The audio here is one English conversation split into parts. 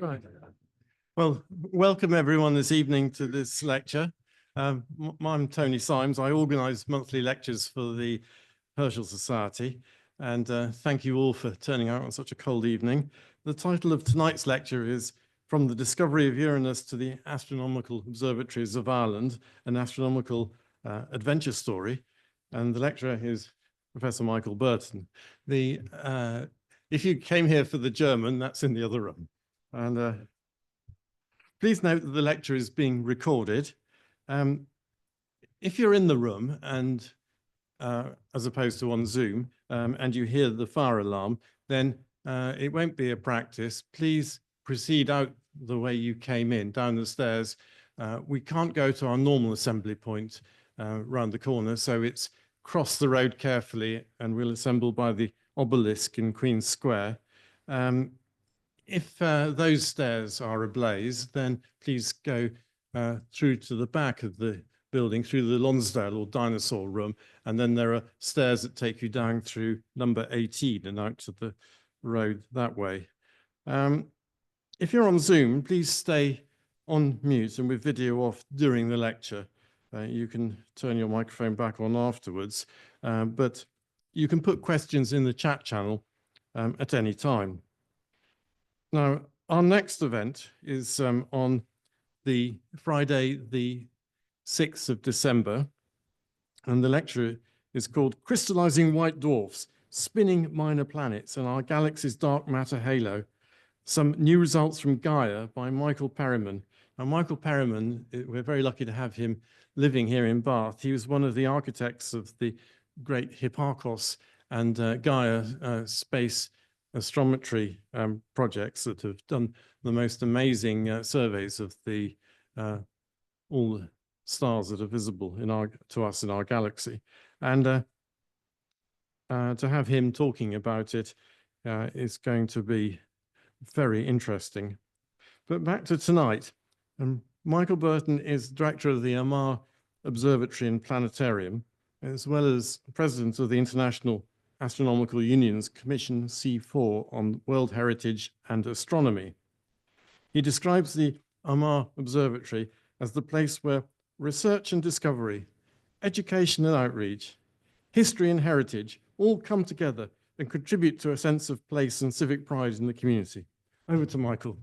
Right. Well, welcome everyone this evening to this lecture. I'm Tony Symes. I organise monthly lectures for the Herschel Society, and thank you all for turning out on such a cold evening. The title of tonight's lecture is From the Discovery of Uranus to the Astronomical Observatories of Ireland, an astronomical adventure story. And the lecturer is Professor Michael Burton. If you came here for the German, that's in the other room. And please note that the lecture is being recorded. If you're in the room and as opposed to on Zoom, and you hear the fire alarm, then it won't be a practice. Please proceed out the way you came in, down the stairs. We can't go to our normal assembly point round the corner, so it's cross the road carefully and we'll assemble by the obelisk in Queen's Square. If those stairs are ablaze, then please go through to the back of the building, through the Lonsdale or dinosaur room, and then there are stairs that take you down through number 18 and out to the road that way. If you're on Zoom, please stay on mute and with video off during the lecture. You can turn your microphone back on afterwards, but you can put questions in the chat channel at any time. Now, our next event is on the Friday, the 6th of December, and the lecture is called Crystallizing White Dwarfs, Spinning Minor Planets and Our Galaxy's Dark Matter Halo, Some New Results from Gaia by Michael Perryman. Now, Michael Perryman, we're very lucky to have him living here in Bath. He was one of the architects of the great Hipparcos and Gaia space astrometry projects that have done the most amazing surveys of the all the stars that are visible to us in our galaxy. And to have him talking about it is going to be very interesting. But back to tonight. Michael Burton is director of the Armagh Observatory and Planetarium, as well as president of the International Astronomical Union's Commission C4 on World Heritage and Astronomy. He describes the Armagh Observatory as the place where research and discovery, education and outreach, history and heritage all come together and contribute to a sense of place and civic pride in the community. Over to Michael.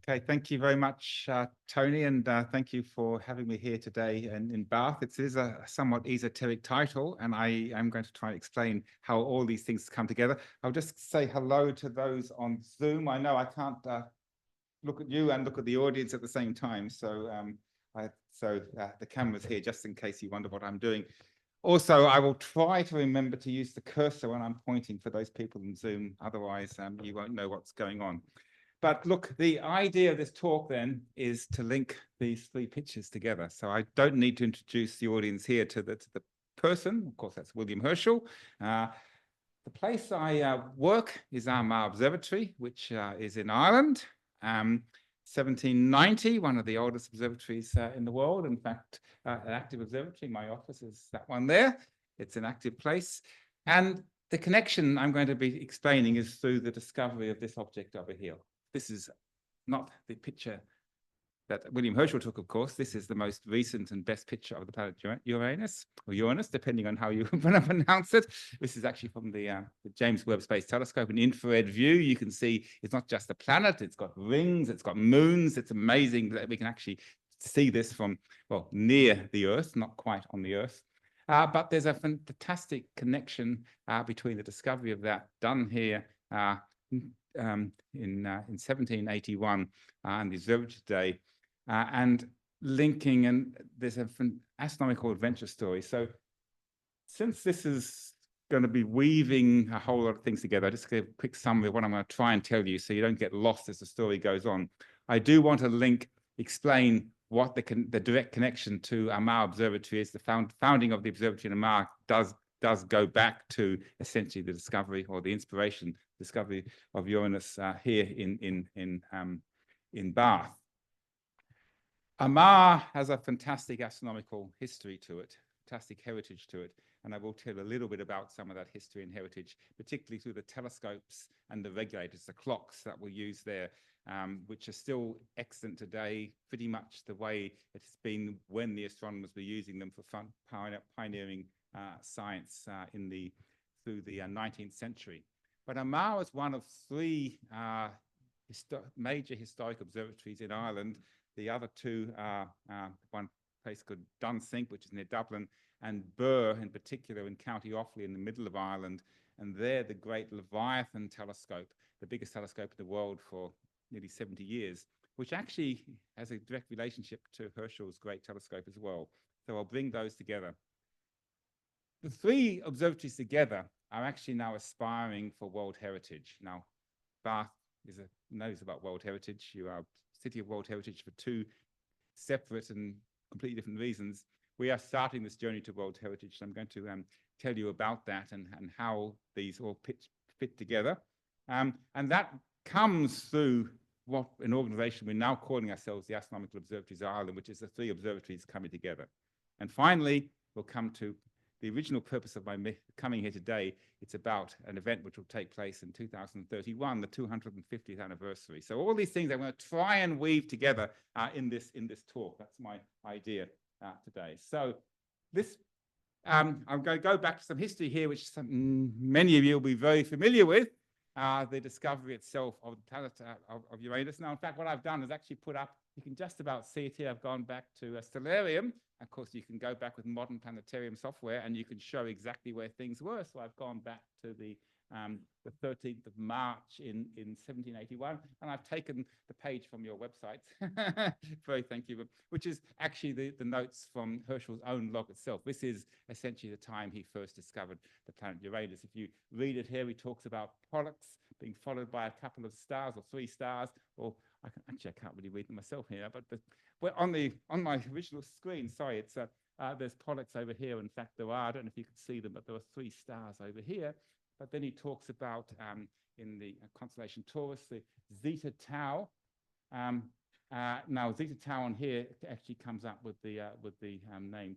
Okay, thank you very much, Tony, and thank you for having me here today in Bath. It is a somewhat esoteric title, and I am going to try and explain how all these things come together. I'll just say hello to those on Zoom. I know I can't look at you and look at the audience at the same time, so the camera's here just in case you wonder what I'm doing. Also, I will try to remember to use the cursor when I'm pointing for those people in Zoom. Otherwise, you won't know what's going on. But look, the idea of this talk then is to link these three pictures together. So I don't need to introduce the audience here to the person. Of course, that's William Herschel. The place I work is Armagh Observatory, which is in Ireland. 1790, one of the oldest observatories in the world. In fact, an active observatory. My office is that one there. It's an active place. And the connection I'm going to be explaining is through the discovery of this object over here. This is not the picture that William Herschel took, of course. This is the most recent and best picture of the planet Uranus, or Uranus, depending on how you pronounce it. This is actually from the James Webb Space Telescope, an infrared view. You can see it's not just a planet, it's got rings, it's got moons. It's amazing that we can actually see this from, well, near the Earth, not quite on the Earth. But there's a fantastic connection between the discovery of that done here in 1781 and the observatory today, and linking, and there's an astronomical adventure story. So since this is going to be weaving a whole lot of things together, I'll just give a quick summary of what I'm going to try and tell you so you don't get lost as the story goes on. I do want to explain what the direct connection to Armagh Observatory is. The founding of the observatory in Armagh does go back to essentially the discovery or the discovery of Uranus here in Bath. Armagh has a fantastic astronomical history to it, fantastic heritage to it. and I will tell a little bit about some of that history and heritage, particularly through the telescopes and the regulators, the clocks that were used there, which are still excellent today, pretty much the way it's been when the astronomers were using them for pioneering science through the 19th century. But Armagh is one of three major historic observatories in Ireland. The other two are one place called Dunsink, which is near Dublin, and Birr in particular in County Offaly in the middle of Ireland. And there the great Leviathan telescope, the biggest telescope in the world for nearly 70 years, which actually has a direct relationship to Herschel's great telescope as well. So I'll bring those together. The three observatories together are actually now aspiring for World Heritage. Now, Bath knows about World Heritage. You are City of World Heritage for two separate and completely different reasons. We are starting this journey to World Heritage. So I'm going to tell you about that and how these all fit together. And that comes through what an organization we're now calling ourselves the Astronomical Observatories Ireland, which is the three observatories coming together. And finally, we'll come to the original purpose of my coming here today. It's about an event which will take place in 2031, the 250th anniversary. So all these things I'm going to try and weave together in this talk. That's my idea today. So this, I'm going to go back to some history here, which many of you will be very familiar with. The discovery itself of the planet of Uranus. Now, in fact, what I've done is actually put up, you can just about see it here. I've gone back to a stellarium. Of course, you can go back with modern planetarium software and you can show exactly where things were. So I've gone back to the 13th of March in 1781, and I've taken the page from your website. Very thank you, which is actually the notes from Herschel's own log itself. This is essentially the time he first discovered the planet Uranus. If you read it here, he talks about Pollux being followed by a couple of stars or three stars, or I can't really read them myself here, but well, on my original screen, sorry, it's there's Pollux over here. In fact, there are, I don't know if you can see them, but there are three stars over here. But then he talks about in the constellation Taurus, the Zeta Tau. Now Zeta Tau on here actually comes up with the name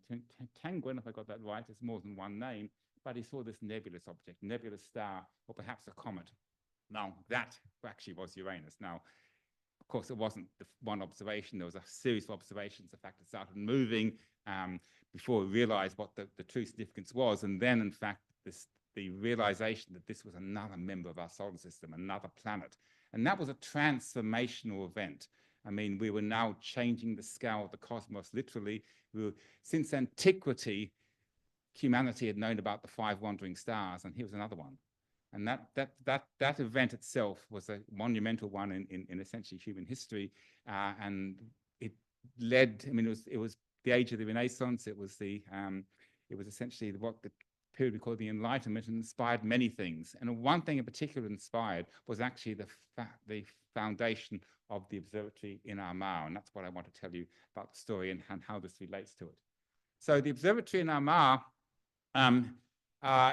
Tanguin, if I got that right. It's more than one name, but he saw this nebulous object, nebulous star, or perhaps a comet. Now that actually was Uranus. Now, of course, it wasn't the one observation. There was a series of observations. The fact it started moving before we realized what the true significance was, and then in fact the realization that this was another member of our solar system, another planet. And that was a transformational event. I mean, we were now changing the scale of the cosmos, literally. Since antiquity, humanity had known about the 5 wandering stars, and here was another one. And that event itself was a monumental one in essentially human history. And it led, I mean, it was the age of the Renaissance. It was essentially what the period we call the enlightenment, and inspired many things. And one thing in particular inspired was actually the foundation of the observatory in Armagh. And that's what I want to tell you about the story and how this relates to it. So the observatory in Armagh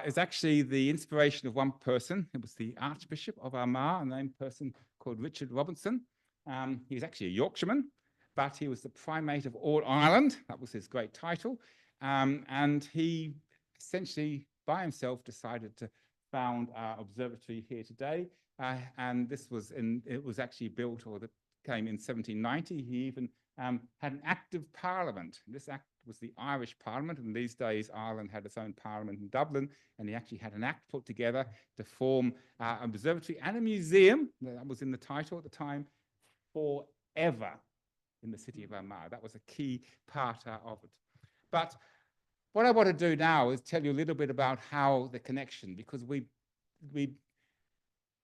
is actually the inspiration of one person. It was the Archbishop of Armagh, a named person called Richard Robinson. He was actually a Yorkshireman, but he was the primate of all Ireland. That was his great title. And he essentially by himself decided to found our observatory here today. And it was actually built, or that came in 1790. He even had an active parliament. This act was the Irish Parliament, and these days Ireland had its own parliament in Dublin, and he actually had an act put together to form an observatory and a museum, that was in the title at the time, forever in the city of Armagh. That was a key part of it. But what I want to do now is tell you a little bit about how the connection, because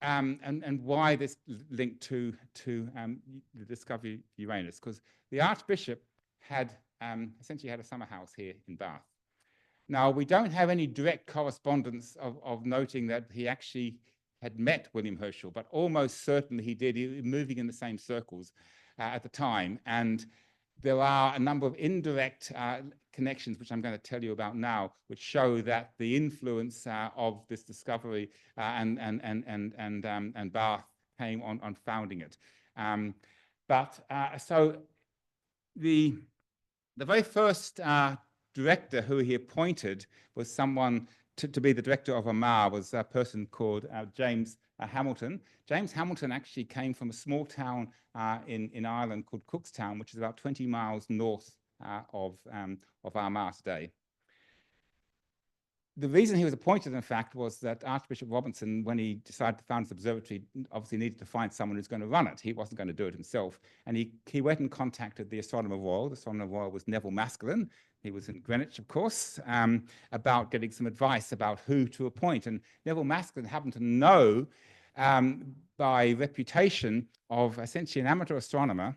and why this link to the discovery of Uranus, because the Archbishop had essentially had a summer house here in Bath. Now, we don't have any direct correspondence of noting that he actually had met William Herschel, but almost certainly he did. He was moving in the same circles at the time. And there are a number of indirect connections, which I'm going to tell you about now, which show that the influence of this discovery and Bath came on founding it. So the very first director who he appointed was someone to be the director of Armagh, was a person called James Hamilton. James Hamilton actually came from a small town in Ireland called Cookstown, which is about 20 miles north of Armagh today. The reason he was appointed, in fact, was that Archbishop Robinson, when he decided to found his observatory, obviously needed to find someone who's going to run it. He wasn't going to do it himself. And he went and contacted the Astronomer Royal. The Astronomer Royal was Neville Maskelyne. He was in Greenwich, of course, about getting some advice about who to appoint. And Neville Maskelyne happened to know, by reputation, of essentially an amateur astronomer,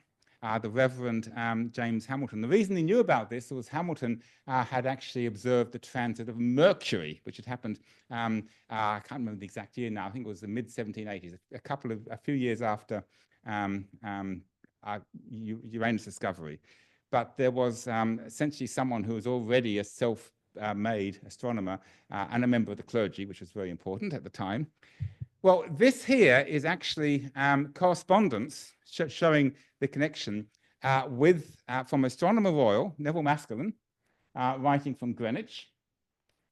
the Reverend James Hamilton. The reason he knew about this was Hamilton had actually observed the transit of Mercury, which had happened, I can't remember the exact year now, I think it was the mid-1780s, a few years after Uranus discovery. But there was essentially someone who was already a self-made astronomer and a member of the clergy, which was very important at the time. Well, this here is actually correspondence showing the connection from Astronomer Royal, Neville Maskelyne, writing from Greenwich,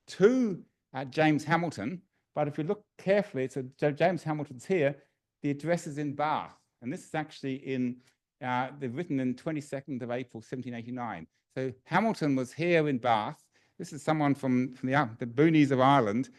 to James Hamilton. But if you look carefully, so James Hamilton's here, the address is in Bath. And this is actually they're written in 22nd of April, 1789. So Hamilton was here in Bath. This is someone from the boonies of Ireland.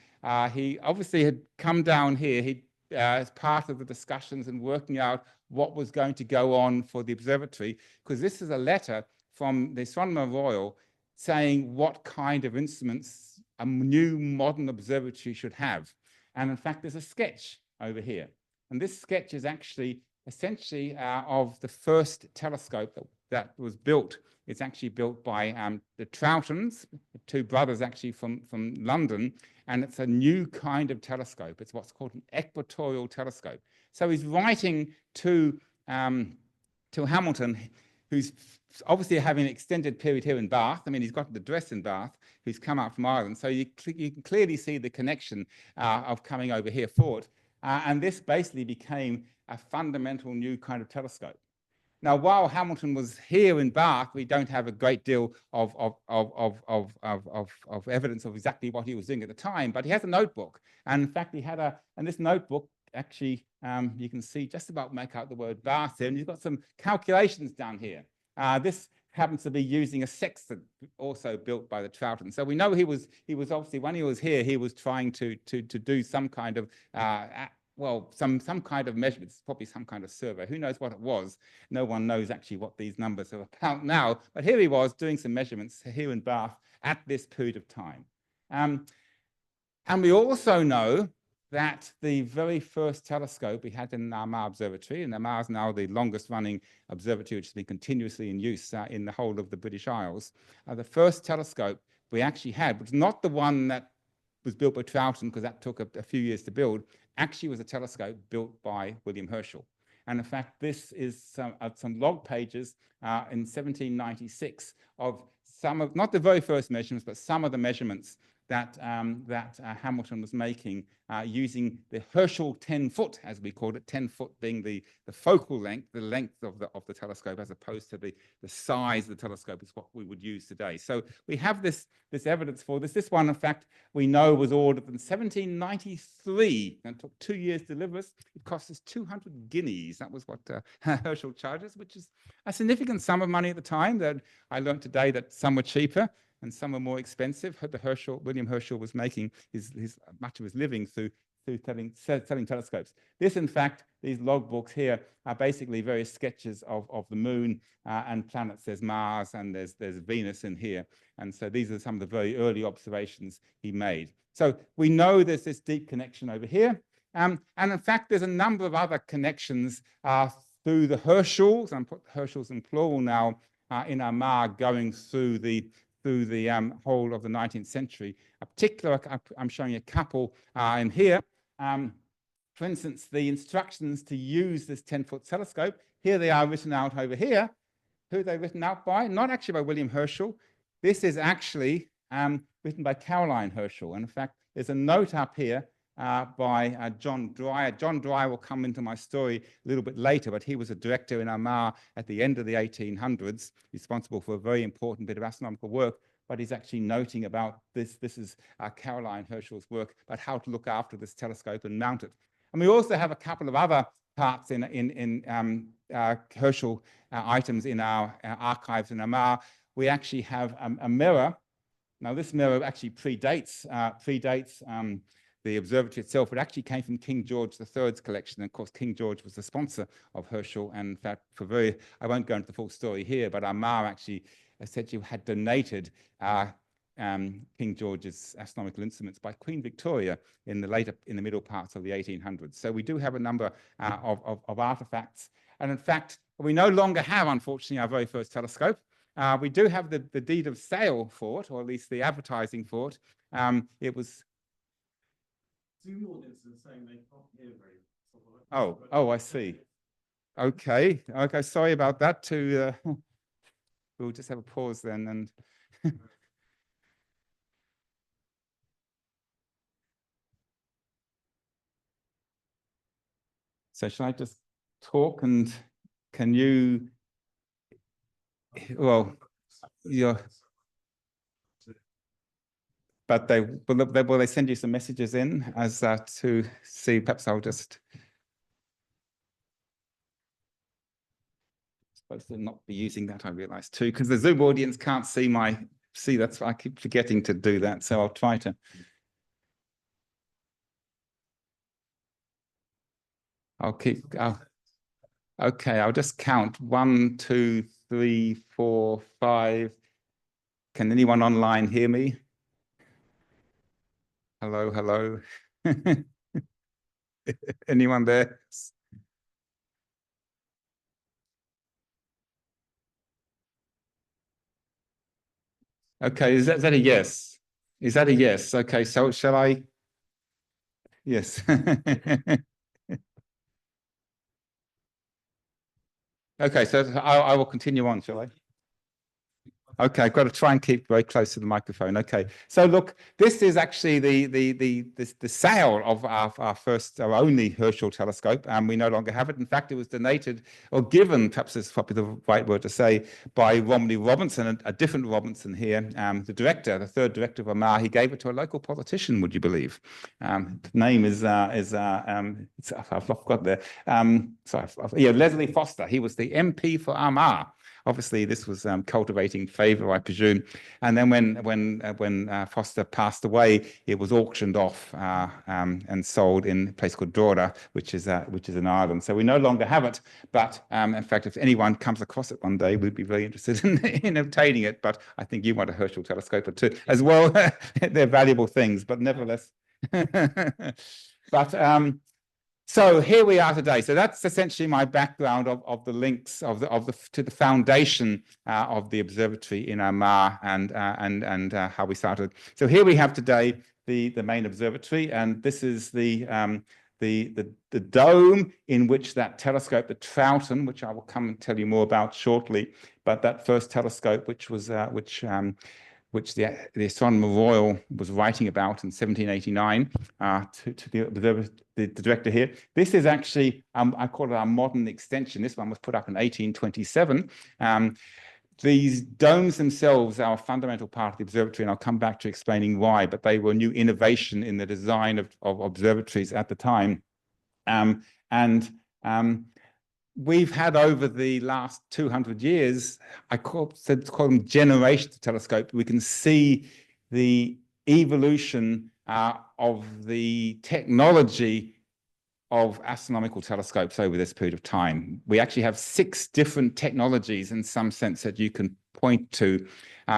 He obviously had come down here as part of the discussions and working out what was going to go on for the observatory, because this is a letter from the Astronomer Royal saying what kind of instruments a new modern observatory should have. And in fact, there's a sketch over here. And this sketch is actually essentially of the first telescope that was built. It's actually built by the Troughtons, the two brothers actually from London, and it's a new kind of telescope. It's what's called an equatorial telescope. So he's writing to Hamilton, who's obviously having an extended period here in Bath. I mean, he's got the address in Bath, who's come out from Ireland. So you can clearly see the connection of coming over here for it. And this basically became a fundamental new kind of telescope. Now, while Hamilton was here in Bath, we don't have a great deal of evidence of exactly what he was doing at the time, but he has a notebook. And in fact, and this notebook actually, you can see just about make out the word Bath here, and he's got some calculations down here. This happens to be using a sextant also built by the Troughtons. So we know he was obviously, when he was here, he was trying to do some kind of some kind of measurements, probably some kind of survey. Who knows what it was? No one knows actually what these numbers are about now. But here he was doing some measurements here in Bath at this period of time. And we also know that the very first telescope we had in Armagh Observatory, and Armagh is now the longest running observatory which has been continuously in use in the whole of the British Isles. The first telescope we actually had was not the one that was built by Troughton, because that took a few years to build, actually was a telescope built by William Herschel. And in fact, this is some log pages in 1796 of some of, not the very first measurements, but some of the measurements that Hamilton was making using the Herschel 10-foot, as we called it, 10-foot being the focal length, the length of the telescope, as opposed to the size of the telescope is what we would use today. So we have this evidence for this. This one, in fact, we know was ordered in 1793 and took 2 years to deliver us. It cost us 200 guineas. That was what Herschel charges, which is a significant sum of money at the time. That I learned today that some were cheaper and some are more expensive. William Herschel was making much of his living through selling telescopes. This, in fact, these logbooks here are basically various sketches of the moon and planets. There's Mars and there's Venus in here. And so these are some of the very early observations he made. So we know there's this deep connection over here. And in fact, there's a number of other connections through the Herschels, and put Herschels in plural now, in Armagh, going through the whole of the 19th century. A particular, I'm showing you a couple in here. For instance, the instructions to use this 10-foot telescope, here they are written out over here. Who are they written out by? Not actually by William Herschel. This is actually written by Caroline Herschel. And in fact, there's a note up here by John Dreyer. John Dreyer will come into my story a little bit later, but he was a director in Armagh at the end of the 1800s, responsible for a very important bit of astronomical work but he's actually noting about this. This is Caroline Herschel's work about how to look after this telescope and mount it. And we also have a couple of other parts in Herschel items in our archives in Armagh. We actually have a mirror. Now, this mirror actually predates the observatory itself. It actually came from King George III's collection. And of course, King George was the sponsor of Herschel. And in fact, I won't go into the full story here, but Armagh actually essentially had donated King George's astronomical instruments by Queen Victoria in the middle parts of the 1800s. So we do have a number of artifacts. And in fact, we no longer have, unfortunately, our very first telescope. We do have the deed of sale for it, or at least the advertising for it. It was. Zoom audiences saying they can't hear very. Oh, I see. Okay, sorry about that. We'll just have a pause then. And so shall I just talk, and can you? Well, but will they send you some messages in as to see? Perhaps I'll just. Supposed to not be using that, I realize too, because the Zoom audience can't see that's why I keep forgetting to do that. So I'll try to. Okay, I'll just count 1, 2, 3, 4, 5. Can anyone online hear me? Hello. Anyone there? Okay, is that a yes? Is that a yes? Okay, so shall I? Yes. Okay, so I will continue on, shall I? Okay, I've got to try and keep very close to the microphone. Okay, so look, this is actually the sale of our only Herschel telescope, and we no longer have it. In fact, it was donated or given, perhaps it's probably the right word to say, by Romney Robinson, a different Robinson here, the director, the third director of Armagh. He gave it to a local politician, would you believe? The name is I've forgot there. Leslie Foster. He was the MP for Armagh. Obviously, this was cultivating favour, I presume. And then when Foster passed away, it was auctioned off and sold in a place called Dreyer, which is in Ireland. So we no longer have it. But in fact, if anyone comes across it one day, we'd be very interested in obtaining it. But I think you want a Herschel telescope or two as well. They're valuable things, but nevertheless. But so here we are today. So that's essentially my background of the links to the foundation of the observatory in Armagh and how we started. So here we have today the main observatory, and this is the dome in which that telescope, the Troughton, which I will come and tell you more about shortly, but that first telescope, which the Astronomer Royal was writing about in 1789 to the director here. This is actually, I call it our modern extension. This one was put up in 1827. These domes themselves are a fundamental part of the observatory, and I'll come back to explaining why, but they were a new innovation in the design of observatories at the time. We've had over the last 200 years, I call them generations of telescopes. We can see the evolution of the technology of astronomical telescopes over this period of time. We actually have 6 different technologies in some sense that you can point to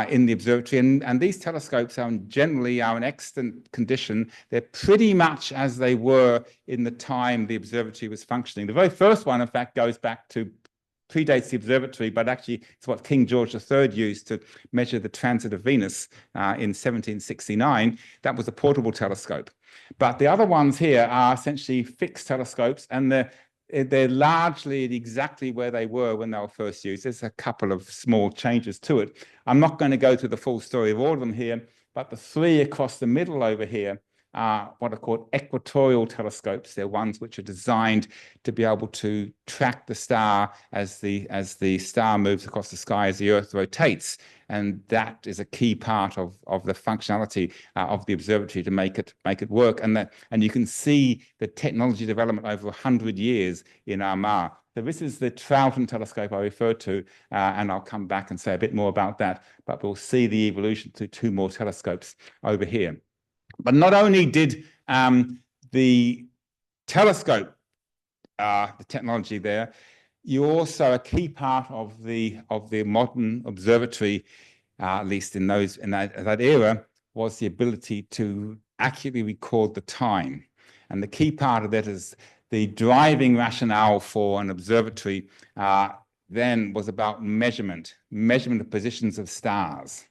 in the observatory. And these telescopes are generally in excellent condition. They're pretty much as they were in the time the observatory was functioning. The very first one, in fact, predates the observatory, but actually it's what King George III used to measure the transit of Venus in 1769. That was a portable telescope. But the other ones here are essentially fixed telescopes, and they're largely exactly where they were when they were first used. There's a couple of small changes to it. I'm not going to go through the full story of all of them here, but the 3 across the middle over here what are called equatorial telescopes. They're ones which are designed to be able to track the star as the star moves across the sky as the Earth rotates. And that is a key part of the functionality of the observatory to make it work. And you can see the technology development over 100 years in Armagh. So this is the Troughton telescope I referred to, and I'll come back and say a bit more about that. But we'll see the evolution to two more telescopes over here. But not only did the telescope, the technology there, you also, a key part of the modern observatory, at least in that era, was the ability to accurately record the time. And the key part of that is the driving rationale for an observatory then was about measurement of positions of stars.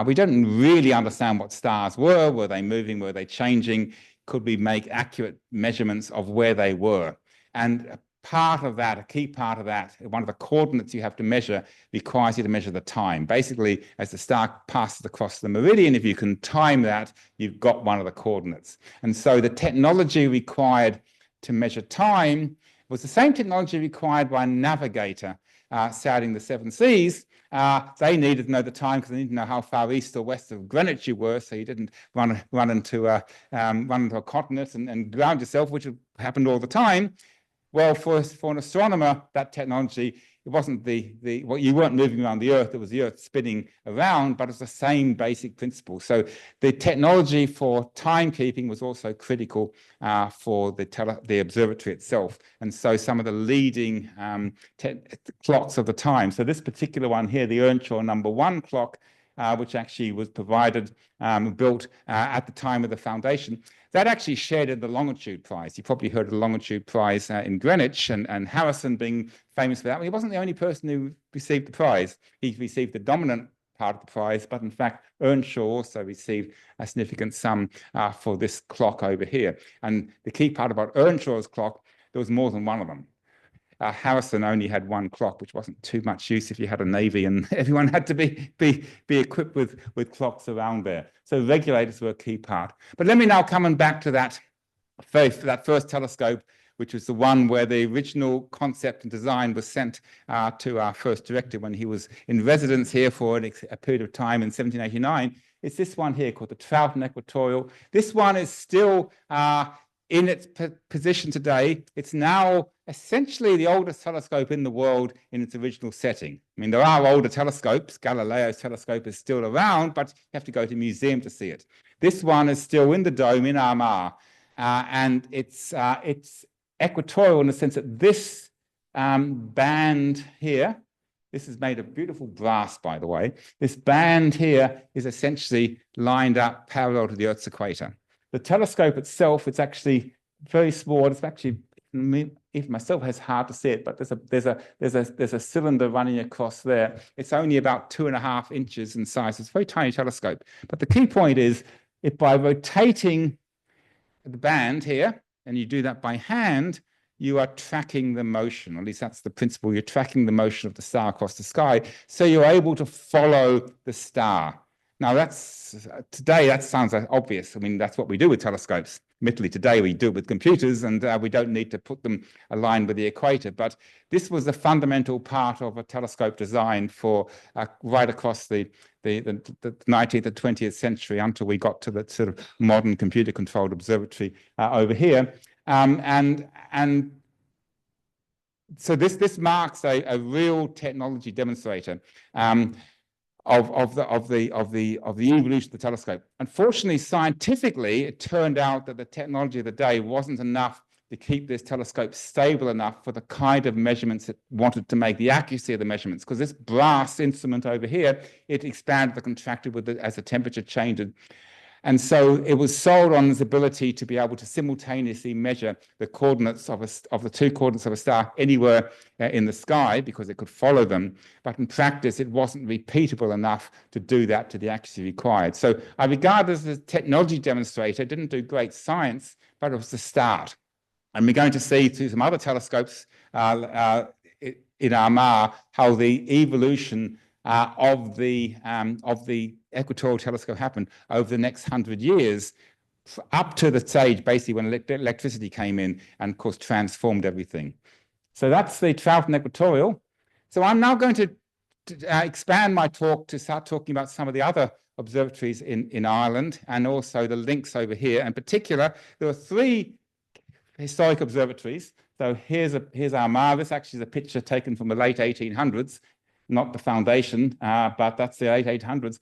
We don't really understand what stars were. Were they moving? Were they changing? Could we make accurate measurements of where they were? And part of that, a key part of that, one of the coordinates you have to measure requires you to measure the time. Basically, as the star passes across the meridian, if you can time that, you've got one of the coordinates. And so the technology required to measure time was the same technology required by a navigator sailing the seven seas. They needed to know the time because they needed to know how far east or west of Greenwich you were, so you didn't run into a continent and ground yourself, which happened all the time. Well, for an astronomer, that technology, it wasn't you weren't moving around the Earth, it was the Earth spinning around, but it's the same basic principle. So the technology for timekeeping was also critical for the observatory itself. And so some of the leading clocks of the time. So this particular one here, the Earnshaw #1 clock, which actually was built at the time of the foundation, that actually shared in the longitude prize. You probably heard of the longitude prize in Greenwich, and Harrison being famous for that. Well, he wasn't the only person who received the prize. He received the dominant part of the prize, but in fact, Earnshaw also received a significant sum for this clock over here. And the key part about Earnshaw's clock, there was more than one of them. Harrison only had one clock, which wasn't too much use if you had a navy, and everyone had to be equipped with clocks around there. So regulators were a key part. But let me now come back to that first telescope, which was the one where the original concept and design was sent to our first director when he was in residence here for a period of time in 1789. It's this one here called the Troughton Equatorial. This one is still in its position today. It's now essentially the oldest telescope in the world in its original setting. I mean, there are older telescopes. Galileo's telescope is still around, but you have to go to a museum to see it. This one is still in the dome in Armagh, and it's equatorial in the sense that this band here, this is made of beautiful brass, by the way. This band here is essentially lined up parallel to the Earth's equator. The telescope itself, it's actually very small. It's actually, even myself, it's hard to see it, but there's a cylinder running across there. It's only about 2.5 inches in size. It's a very tiny telescope. But the key point is, if by rotating the band here, and you do that by hand, you are tracking the motion. At least that's the principle. You're tracking the motion of the star across the sky, so you're able to follow the star. Now, today that sounds obvious. I mean, that's what we do with telescopes. Admittedly, today we do it with computers, and we don't need to put them aligned with the equator. But this was the fundamental part of a telescope design for right across the 19th and 20th century until we got to the sort of modern computer-controlled observatory over here. And so this marks a real technology demonstrator. Of the evolution of the telescope. Unfortunately, scientifically, it turned out that the technology of the day wasn't enough to keep this telescope stable enough for the kind of measurements it wanted to make, the accuracy of the measurements, because this brass instrument over here, it expanded and contracted as the temperature changed. And so it was sold on its ability to be able to simultaneously measure the coordinates of the two coordinates of a star anywhere in the sky, because it could follow them. But in practice, it wasn't repeatable enough to do that to the accuracy required. So I regard this as a technology demonstrator. It didn't do great science, but it was the start. And we're going to see through some other telescopes in Armagh how the evolution of the equatorial telescope happened over the next 100 years, up to the stage basically when electricity came in and of course transformed everything. So that's the Troughton Equatorial. So I'm now going to expand my talk to start talking about some of the other observatories in Ireland and also the links over here. In particular, there are 3 historic observatories. So here's Armagh. This actually is a picture taken from the late 1800s, not the foundation, but that's the late 1800s.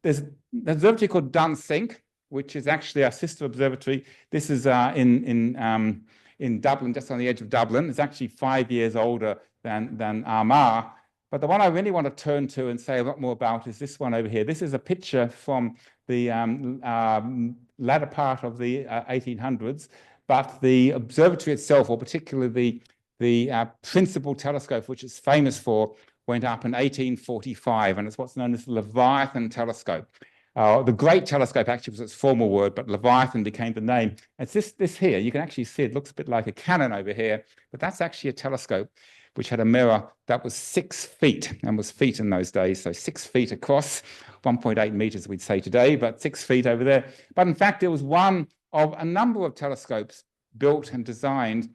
There's an observatory called Dunsink, which is actually our sister observatory. This is in Dublin, just on the edge of Dublin. It's actually 5 years older than Armagh. But the one I really want to turn to and say a lot more about is this one over here. This is a picture from the latter part of the 1800s. But the observatory itself, or particularly the principal telescope, which it's famous for, went up in 1845, and it's what's known as the Leviathan telescope. The Great Telescope actually was its formal word, but Leviathan became the name. It's this here. You can actually see it looks a bit like a cannon over here, but that's actually a telescope which had a mirror that was 6 feet, and was feet in those days, so 6 feet across, 1.8 meters we'd say today, but 6 feet over there. But in fact, it was one of a number of telescopes built and designed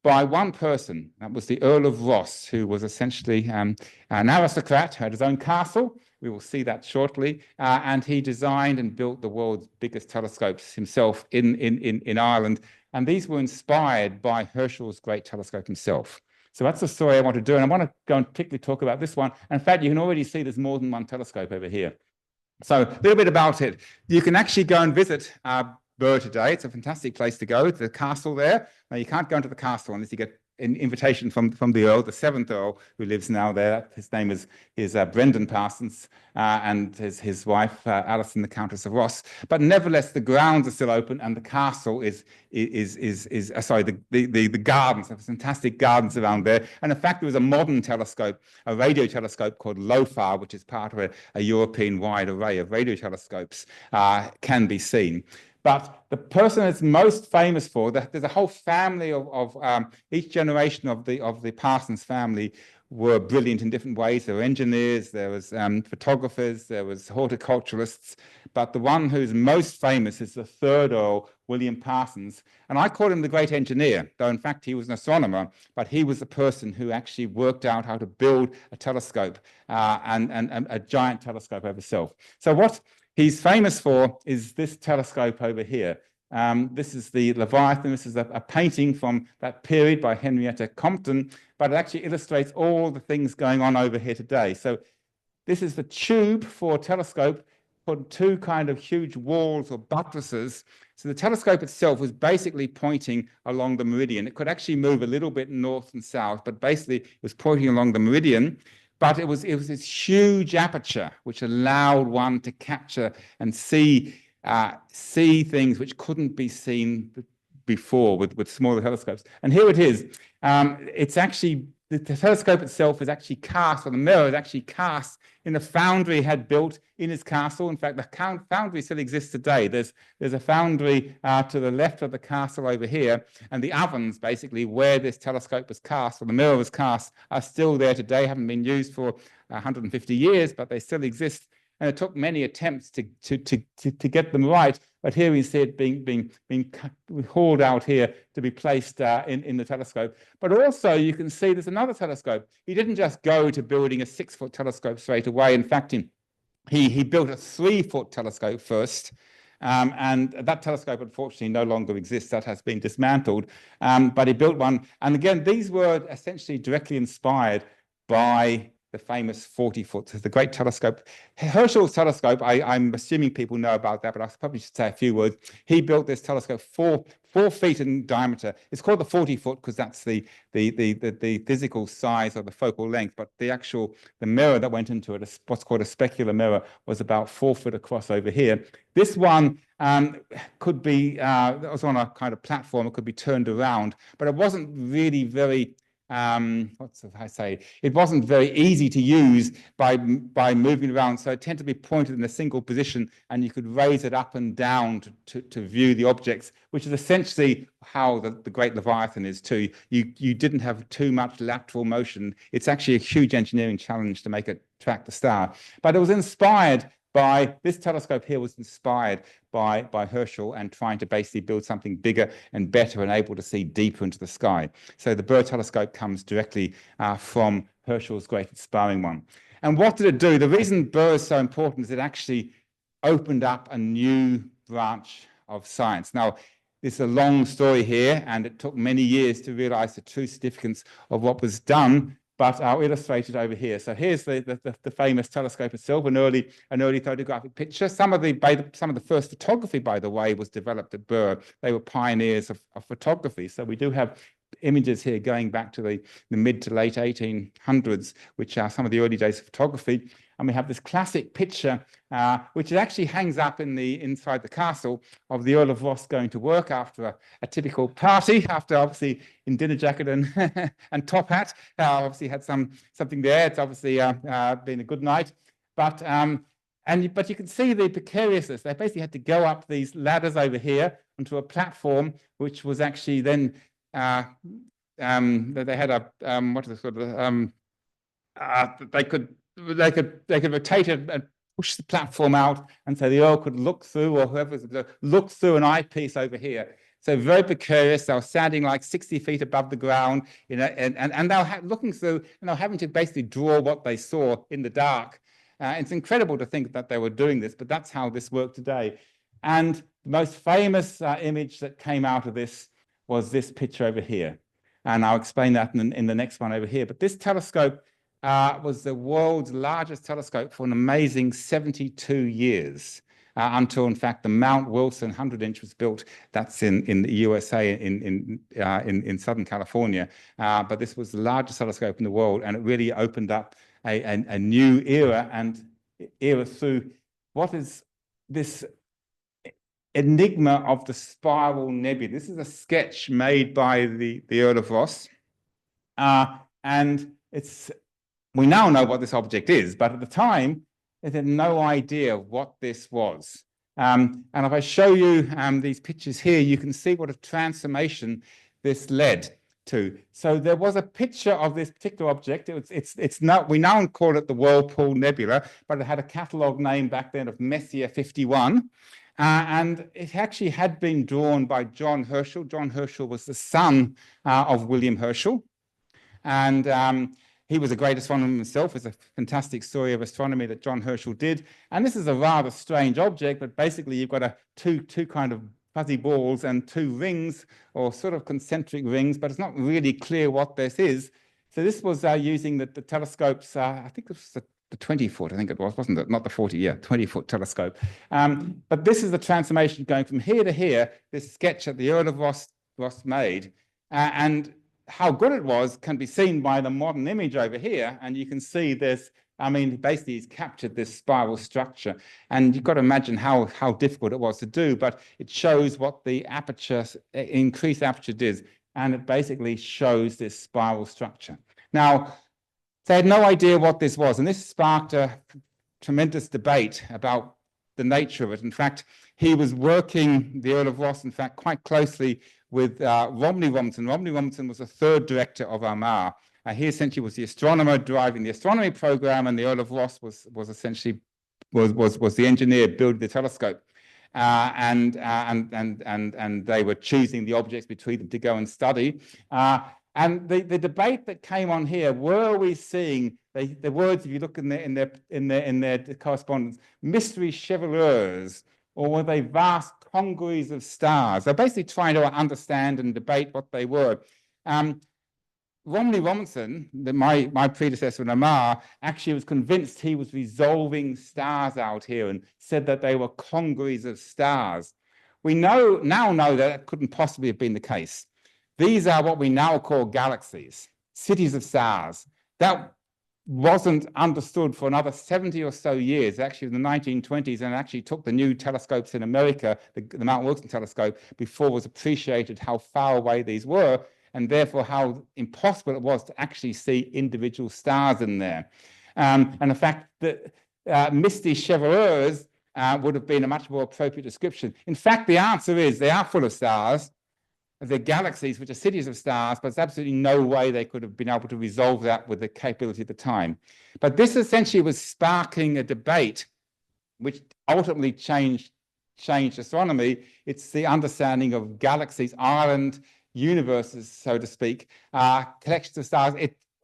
by one person. That was the Earl of Ross, who was essentially an aristocrat, who had his own castle. We will see that shortly. And he designed and built the world's biggest telescopes himself in Ireland. And these were inspired by Herschel's great telescope himself. So that's the story I want to do. And I want to go and particularly talk about this one. In fact, you can already see there's more than one telescope over here. So a little bit about it. You can actually go and visit Birr today. It's a fantastic place to go. The castle there. Now, you can't go into the castle unless you get an invitation from the Earl, the 7th Earl, who lives now there. His name is Brendan Parsons, and his wife, Alison, the Countess of Ross. But nevertheless, the grounds are still open, and the castle the gardens, have fantastic gardens around there. And in fact, there was a modern telescope, a radio telescope called LOFAR, which is part of a European-wide array of radio telescopes, can be seen. But the person that's most famous for, there's a whole family of each generation of the Parsons family were brilliant in different ways. There were engineers, there was photographers, there was horticulturalists. But the one who's most famous is the 3rd Earl, William Parsons. And I call him the great engineer, though in fact he was an astronomer, but he was the person who actually worked out how to build a telescope and a giant telescope of itself. So what he's famous for is this telescope over here. This is the Leviathan. This is a painting from that period by Henrietta Compton, but it actually illustrates all the things going on over here today. So this is the tube for a telescope, put 2 kind of huge walls or buttresses. So the telescope itself was basically pointing along the meridian. It could actually move a little bit north and south, but basically it was pointing along the meridian. But it was this huge aperture which allowed one to capture and see things which couldn't be seen before with smaller telescopes. And here it is. It's actually, the telescope itself is actually cast, or the mirror is actually cast in a foundry he had built in his castle. In fact, the foundry still exists today. There's a foundry to the left of the castle over here, and the ovens, basically, where this telescope was cast, or the mirror was cast, are still there today, haven't been used for 150 years, but they still exist. And it took many attempts to get them right. But here we see it being hauled out here to be placed in the telescope. But also you can see there's another telescope. He didn't just go to building a 6-foot telescope straight away. In fact, he built a 3-foot telescope first. And that telescope, unfortunately, no longer exists. That has been dismantled. But he built one. And again, these were essentially directly inspired by the famous 40-foot, the great telescope. Herschel's telescope, I'm assuming people know about that, but I probably should say a few words. He built this telescope 4 feet in diameter. It's called the 40-foot because that's the physical size of the focal length, but the mirror that went into it, what's called a specular mirror, was about 4 foot across over here. This one could be, that was on a kind of platform, it could be turned around, but it wasn't really very it wasn't very easy to use by moving around, so it tended to be pointed in a single position, and you could raise it up and down to view the objects, which is essentially how the great Leviathan is too. You didn't have too much lateral motion. It's actually a huge engineering challenge to make it track the star, but it was inspired by this telescope here was inspired by Herschel and trying to basically build something bigger and better and able to see deeper into the sky. So the Birr telescope comes directly from Herschel's great inspiring one. And what did it do? The reason Birr is so important is it actually opened up a new branch of science. Now, it's a long story here, and it took many years to realize the true significance of what was done, but I'll illustrate it over here. So here's the famous telescope itself, an early photographic picture. Some of the first photography, by the way, was developed at Birr. They were pioneers of photography. So we do have images here going back to the mid to late 1800s, which are some of the early days of photography. And we have this classic picture, which actually hangs up inside the castle, of the Earl of Ross going to work after a typical party, after obviously in dinner jacket and and top hat. Obviously had something there. It's obviously been a good night, but you can see the precariousness. They basically had to go up these ladders over here onto a platform, which was actually then they had a what is it called? They could rotate it and push the platform out, and so the Earl could look through, or whoever was look through an eyepiece over here. So very precarious. They were standing like 60 feet above the ground, you know, and they were looking through, and they were having to basically draw what they saw in the dark. It's incredible to think that they were doing this, but that's how this worked today. And the most famous image that came out of this was this picture over here. And I'll explain that in the next one over here. But this telescope was the world's largest telescope for an amazing 72 years, until, in fact, the Mount Wilson 100-inch was built. That's in the USA, in Southern California. But this was the largest telescope in the world, and it really opened up a new era through what is this enigma of the spiral nebulae. This is a sketch made by the Earl of Ross, and we now know what this object is, but at the time they had no idea what this was. And if I show you these pictures here, you can see what a transformation this led to. So there was a picture of this particular object. We now call it the Whirlpool Nebula, but it had a catalogue name back then of Messier 51. And it actually had been drawn by John Herschel. John Herschel was the son of William Herschel. And he was a great astronomer himself. It's a fantastic story of astronomy that John Herschel did. And this is a rather strange object, but basically you've got two kind of fuzzy balls and two rings, or sort of concentric rings, but it's not really clear what this is. So this was using the telescopes, I think it was the 20-foot, I think it was, wasn't it? Not the 40, yeah, 20-foot telescope. But this is the transformation going from here to here, this sketch that the Earl of Ross made. And how good it was can be seen by the modern image over here. And you can see this, I mean, basically he's captured this spiral structure. And you've got to imagine how difficult it was to do, but it shows what the increased aperture did. And it basically shows this spiral structure. Now, they had no idea what this was, and this sparked a tremendous debate about the nature of it. In fact, he was working, the Earl of Ross, in fact, quite closely with Romney Robinson. Romney Robinson was the third director of Armagh. He essentially was the astronomer driving the astronomy program, and the Earl of Ross was essentially the engineer building the telescope. And they were choosing the objects between them to go and study. And the debate that came on here, were we seeing the words, if you look in their correspondence, mystery chevaliers, or were they vast congeries of stars? They're basically trying to understand and debate what they were. Romney Robinson, my predecessor in Armagh, actually was convinced he was resolving stars out here and said that they were congeries of stars. We now know that couldn't possibly have been the case. These are what we now call galaxies, cities of stars. That wasn't understood for another 70 or so years, actually in the 1920s, and actually took the new telescopes in America, the Mount Wilson telescope, before it was appreciated how far away these were, and therefore how impossible it was to actually see individual stars in there. And the fact that misty chevaliers would have been a much more appropriate description. In fact, the answer is they are full of stars. They're galaxies, which are cities of stars, but there's absolutely no way they could have been able to resolve that with the capability at the time. But this essentially was sparking a debate which ultimately changed astronomy. It's the understanding of galaxies, island universes, so to speak, collections of stars.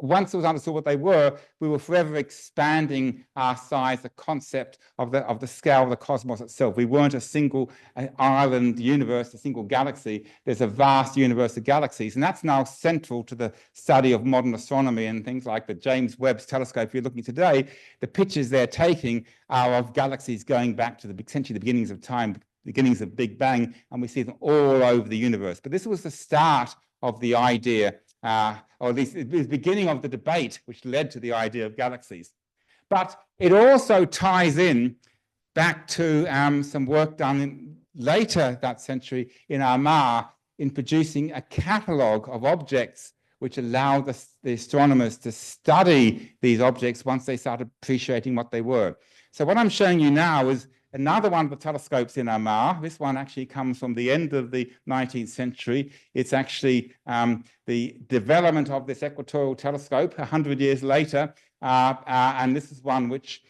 Once it was understood what they were, we were forever expanding our size, the concept of the scale of the cosmos itself. We weren't a single island universe, a single galaxy. There's a vast universe of galaxies, and that's now central to the study of modern astronomy and things like the James Webb telescope you're looking today. The pictures they're taking are of galaxies going back to essentially the beginnings of time, beginnings of Big Bang, and we see them all over the universe. But this was the start of the idea, or at least the beginning of the debate which led to the idea of galaxies. But it also ties in back to some work done later that century in Armagh in producing a catalogue of objects which allowed the astronomers to study these objects once they started appreciating what they were. So what I'm showing you now is another one of the telescopes in Armagh. This one actually comes from the end of the 19th century. It's actually the development of this equatorial telescope 100 years later. And this is one which,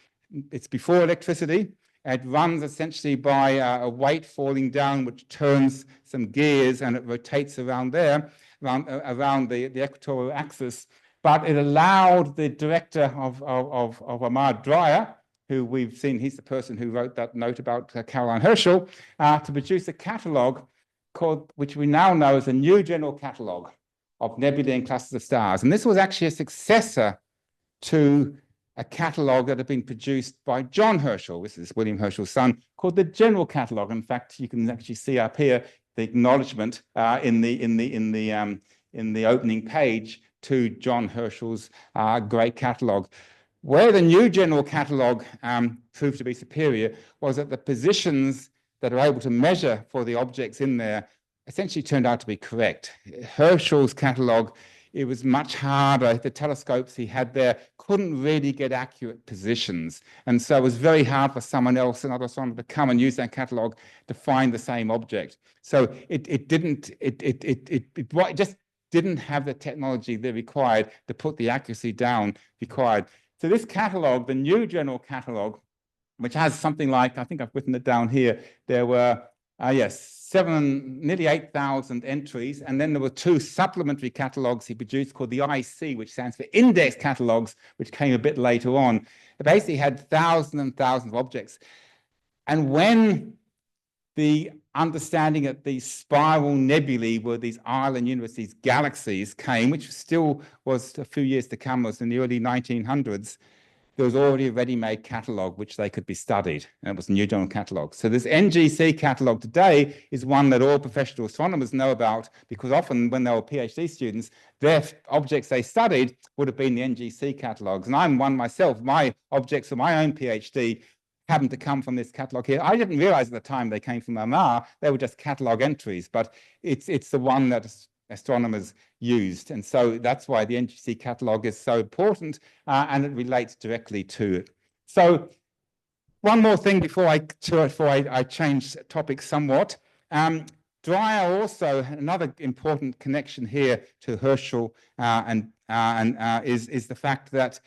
it's before electricity. It runs essentially by a weight falling down, which turns some gears, and it rotates around there, around the equatorial axis. But it allowed the director of Armagh, Dreyer, who we've seen, he's the person who wrote that note about Caroline Herschel, to produce a catalogue called, which we now know as a new general catalogue of nebulae and clusters of stars. And this was actually a successor to a catalogue that had been produced by John Herschel. This is William Herschel's son, called the General Catalogue. In fact, you can actually see up here the acknowledgement in the opening page to John Herschel's great catalogue. Where the new general catalogue proved to be superior was that the positions that are able to measure for the objects in there essentially turned out to be correct. Herschel's catalogue, it was much harder. The telescopes he had there couldn't really get accurate positions. And so it was very hard for someone else, another astronomer, to come and use that catalogue to find the same object. So it just didn't have the technology they required to put the accuracy down required. So this catalogue, the new general catalogue, which has something like, I think I've written it down here, there were, nearly 8,000 entries, and then there were two supplementary catalogues he produced called the IC, which stands for Index Catalogues, which came a bit later on. It basically had thousands and thousands of objects. And when the understanding that these spiral nebulae were these island universes, these galaxies came, which still was a few years to come, was in the early 1900s, there was already a ready-made catalogue which they could be studied, and it was a new general catalogue. So this NGC catalogue today is one that all professional astronomers know about, because often when they were PhD students, their objects they studied would have been the NGC catalogues. And I'm one myself. My objects for my own PhD happened to come from this catalogue here. I didn't realize at the time they came from Armagh. They were just catalogue entries, but it's the one that astronomers used. And so that's why the NGC catalogue is so important, and it relates directly to it. So one more thing before I change topics somewhat. Dreyer also, another important connection here to Herschel is the fact that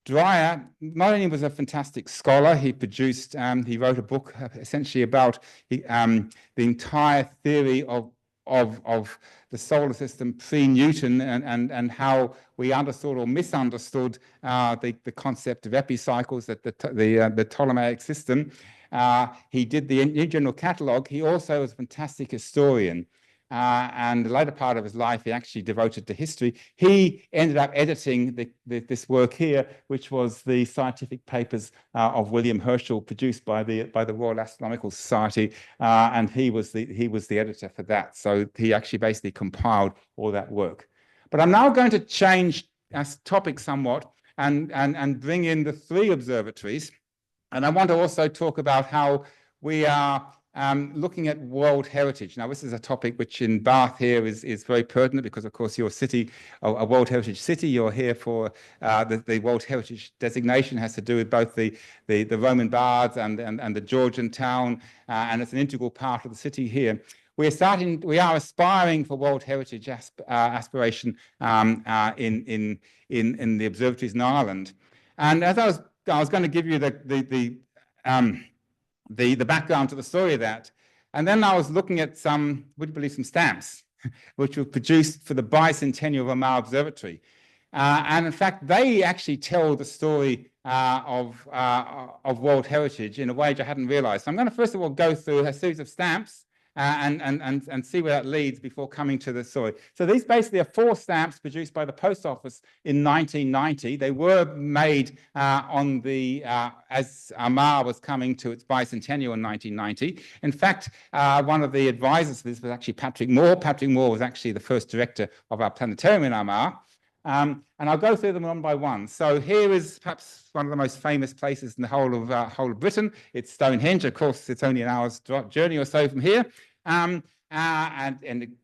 Dreyer not only was a fantastic scholar, he wrote a book essentially about the entire theory of the solar system pre-Newton and how we understood or misunderstood the concept of epicycles, the Ptolemaic system. He did the New General Catalogue. He also was a fantastic historian. And the later part of his life, he actually devoted to history. He ended up editing this work here, which was the scientific papers of William Herschel, produced by the Royal Astronomical Society, and he was the editor for that. So he actually basically compiled all that work. But I'm now going to change topic somewhat and bring in the 3 observatories, and I want to also talk about how we are looking at world heritage. Now, this is a topic which in Bath here is very pertinent, because, of course, your city, a World Heritage City, you're here for the World Heritage designation has to do with both the Roman baths and the Georgian town, and it's an integral part of the city here. We are aspiring for World Heritage aspiration in the observatories in Ireland. And as I was going to give you the the background to the story of that. And then I was looking at some, would you believe, some stamps, which were produced for the bicentennial of Armagh Observatory. And in fact, they actually tell the story of World Heritage in a way which I hadn't realized. So I'm going to first of all go through a series of stamps and see where that leads before coming to the story. So these basically are 4 stamps produced by the Post Office in 1990. They were made as Armagh was coming to its bicentennial in 1990. In fact, one of the advisors for this was actually Patrick Moore. Patrick Moore was actually the first director of our planetarium in Armagh. And I'll go through them one by one. So here is perhaps one of the most famous places in the whole of Britain. It's Stonehenge. Of course, it's only an hour's journey or so from here. And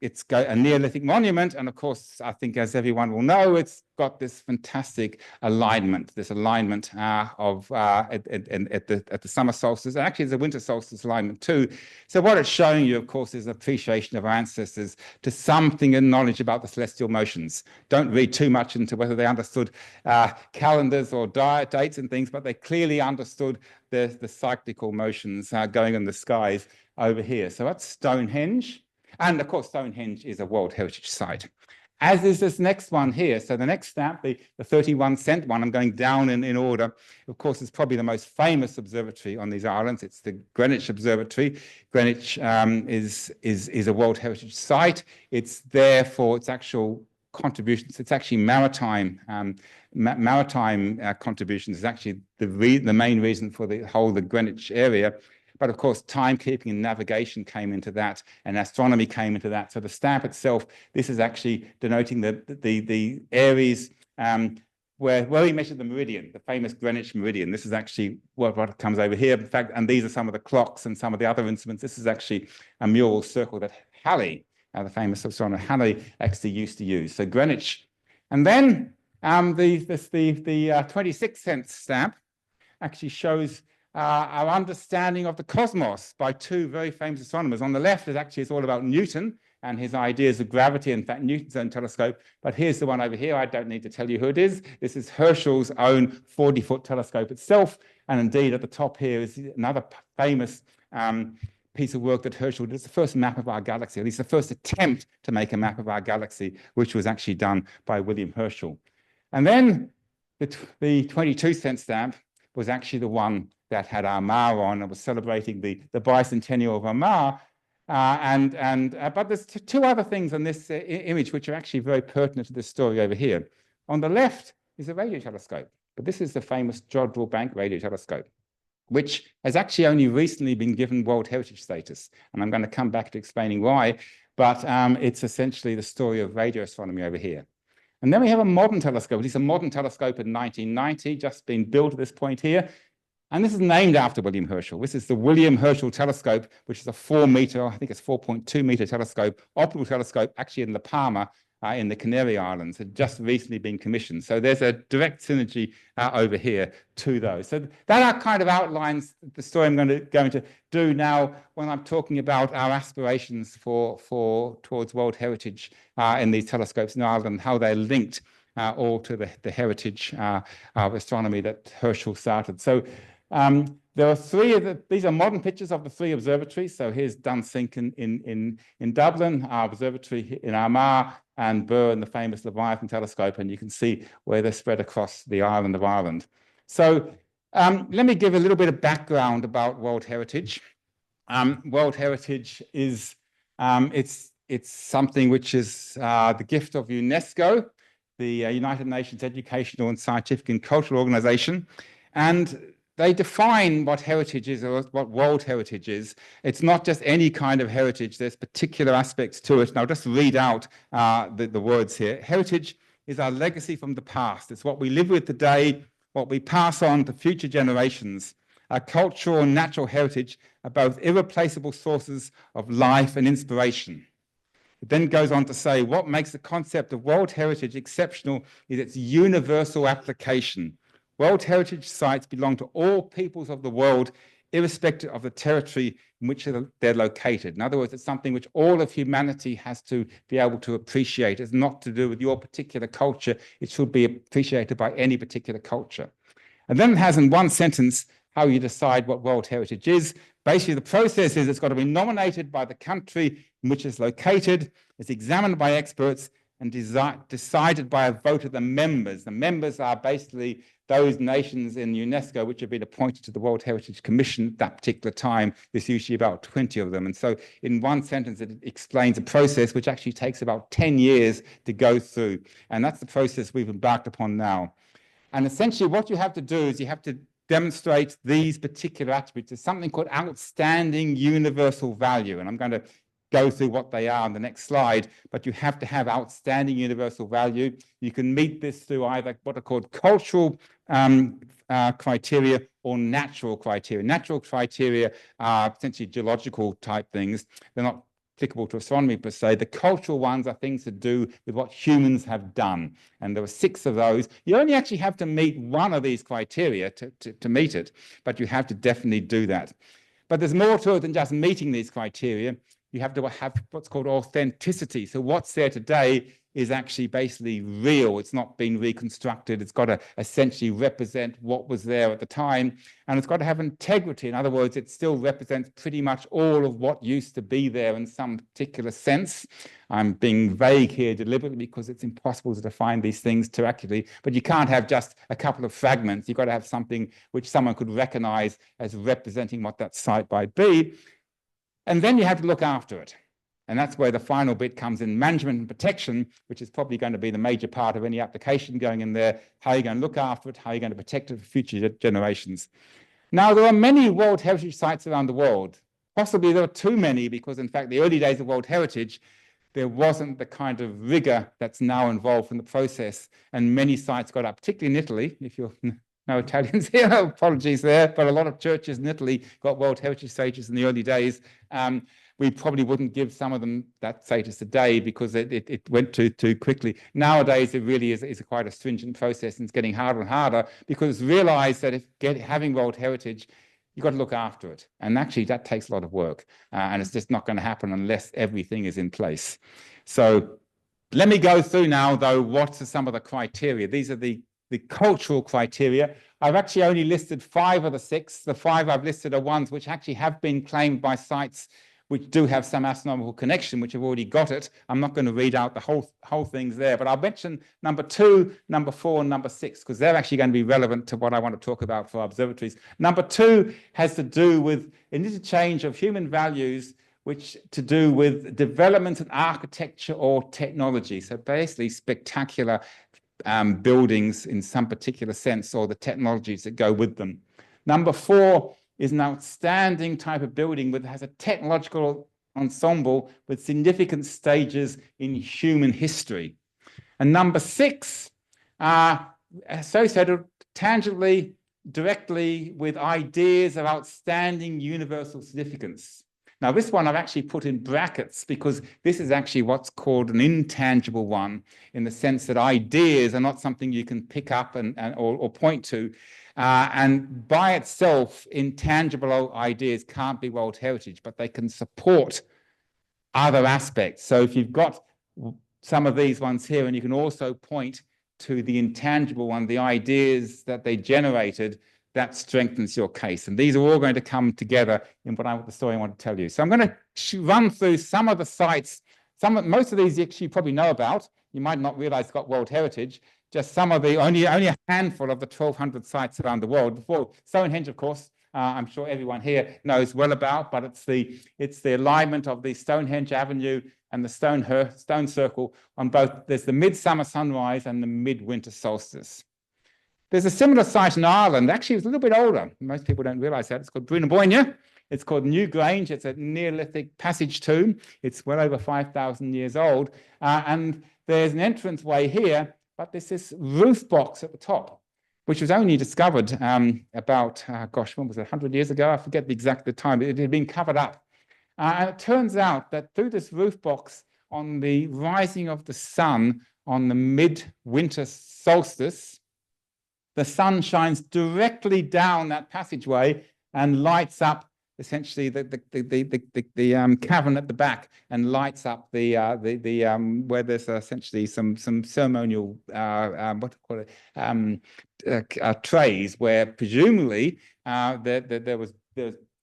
it's a Neolithic monument. And of course, I think as everyone will know, it's got this fantastic alignment, at the summer solstice. And actually, there's a winter solstice alignment too. So what it's showing you, of course, is appreciation of our ancestors to something in knowledge about the celestial motions. Don't read too much into whether they understood calendars or diet dates and things, but they clearly understood the cyclical motions going in the skies over here. So that's Stonehenge. And of course, Stonehenge is a World Heritage Site, as is this next one here. So the next stamp, the 31-cent one, I'm going down in order. Of course, it's probably the most famous observatory on these islands. It's the Greenwich Observatory. Greenwich is a World Heritage Site. It's there for its actual contributions. It's actually maritime contributions is actually the main reason for the Greenwich area. But of course, timekeeping and navigation came into that, and astronomy came into that. So the stamp itself, this is actually denoting the areas where we measured the meridian, the famous Greenwich meridian. This is actually what comes over here. In fact, and these are some of the clocks and some of the other instruments. This is actually a mural circle that Halley, the famous astronomer Halley, actually used to use. So Greenwich. And then the 26-cent stamp actually shows our understanding of the cosmos by 2 very famous astronomers. On the left, it's all about Newton and his ideas of gravity, in fact, Newton's own telescope. But here's the one over here. I don't need to tell you who it is. This is Herschel's own 40-foot telescope itself. And indeed, at the top here is another famous piece of work that Herschel did. It's the first map of our galaxy, at least the first attempt to make a map of our galaxy, which was actually done by William Herschel. And then the 22-cent stamp was actually the one that had Armagh on and was celebrating the bicentennial of Armagh. But there's 2 other things on this image which are actually very pertinent to this story over here. On the left is a radio telescope, but this is the famous Jodrell Bank radio telescope, which has actually only recently been given World Heritage status. And I'm going to come back to explaining why, but it's essentially the story of radio astronomy over here. And then we have a modern telescope. It's a modern telescope in 1990, just been built at this point here. And this is named after William Herschel. This is the William Herschel telescope, which is a 4-meter, I think it's 4.2-meter telescope, optical telescope, actually in La Palma, in the Canary Islands, had just recently been commissioned. So there's a direct synergy over here to those. So that kind of outlines the story I'm going to do now when I'm talking about our aspirations towards World Heritage in these telescopes in Ireland, how they're linked all to the heritage of astronomy that Herschel started. So there are 3 these are modern pictures of the 3 observatories. So here's Dunsink in Dublin, our observatory in Armagh, and Birr and the famous Leviathan telescope, and you can see where they're spread across the island of Ireland. So let me give a little bit of background about World Heritage. World Heritage is it's something which is the gift of UNESCO, the United Nations Educational and Scientific and Cultural Organization, and they define what heritage is or what world heritage is. It's not just any kind of heritage. There's particular aspects to it. And I'll just read out the words here. Heritage is our legacy from the past. It's what we live with today, what we pass on to future generations. Our cultural and natural heritage are both irreplaceable sources of life and inspiration. It then goes on to say, what makes the concept of world heritage exceptional is its universal application. World Heritage sites belong to all peoples of the world, irrespective of the territory in which they're located. In other words, it's something which all of humanity has to be able to appreciate. It's not to do with your particular culture. It should be appreciated by any particular culture. And then it has in one sentence how you decide what World Heritage is. Basically, the process is it's got to be nominated by the country in which it's located, it's examined by experts, and decided by a vote of the members. The members are basically those nations in UNESCO which have been appointed to the World Heritage Commission at that particular time. There's usually about 20 of them. And so in one sentence, it explains a process which actually takes about 10 years to go through. And that's the process we've embarked upon now. And essentially what you have to do is you have to demonstrate these particular attributes. There's something called outstanding universal value. And I'm going to go through what they are on the next slide, but you have to have outstanding universal value. You can meet this through either what are called cultural criteria or natural criteria. Natural criteria are essentially geological type things. They're not applicable to astronomy per se. The cultural ones are things to do with what humans have done. And there were 6 of those. You only actually have to meet one of these criteria to meet it, but you have to definitely do that. But there's more to it than just meeting these criteria. You have to have what's called authenticity. So what's there today is actually basically real. It's not been reconstructed. It's got to essentially represent what was there at the time. And it's got to have integrity. In other words, it still represents pretty much all of what used to be there in some particular sense. I'm being vague here deliberately because it's impossible to define these things too accurately. But you can't have just a couple of fragments. You've got to have something which someone could recognize as representing what that site might be. And then you have to look after it. And that's where the final bit comes in, management and protection, which is probably going to be the major part of any application going in there. How are you going to look after it? How are you going to protect it for future generations? Now, there are many World Heritage sites around the world. Possibly there are too many because, in fact, the early days of World Heritage, there wasn't the kind of rigor that's now involved in the process. And many sites got up, particularly in Italy, if you're... No Italians here, apologies there, but a lot of churches in Italy got World Heritage status in the early days. We probably wouldn't give some of them that status today because it went too quickly. Nowadays, it really is quite a stringent process, and it's getting harder and harder because realize that having World Heritage, you've got to look after it. And actually, that takes a lot of work, and it's just not going to happen unless everything is in place. So let me go through now, though, what are some of the criteria. These are the cultural criteria. I've actually only listed 5 of the 6. The 5 I've listed are ones which actually have been claimed by sites which do have some astronomical connection, which have already got it. I'm not going to read out the whole things there, but I'll mention number 2, number 4, and number 6, because they're actually going to be relevant to what I want to talk about for observatories. Number 2 has to do with an interchange of human values which to do with development and architecture or technology. So basically spectacular buildings in some particular sense, or the technologies that go with them. Number 4 is an outstanding type of building that has a technological ensemble with significant stages in human history. And number 6 are associated tangibly, directly with ideas of outstanding universal significance. Now, this one I've actually put in brackets because this is actually what's called an intangible one, in the sense that ideas are not something you can pick up or point to. And by itself, intangible ideas can't be World Heritage, but they can support other aspects. So if you've got some of these ones here, and you can also point to the intangible one, the ideas that they generated, that strengthens your case. And these are all going to come together in the story I want to tell you. So I'm going to run through some of the sites. Most of these actually you probably know about. You might not realize it's got World Heritage. Just some of the, only a handful of the 1,200 sites around the world. Before Stonehenge, of course, I'm sure everyone here knows well about, but it's the alignment of the Stonehenge Avenue and the stone circle on both. There's the midsummer sunrise and the midwinter solstice. There's a similar site in Ireland. Actually, it's a little bit older. Most people don't realize that. It's called Brúnaboinne. It's called New Grange. It's a Neolithic passage tomb. It's well over 5,000 years old. And there's an entrance way here, but there's this roof box at the top, which was only discovered about, when was it, 100 years ago? I forget the exact time. It had been covered up. And it turns out that through this roof box, on the rising of the sun on the midwinter solstice, the sun shines directly down that passageway and lights up essentially the cavern at the back and lights up the where there's essentially some ceremonial what do you call it, trays where presumably there was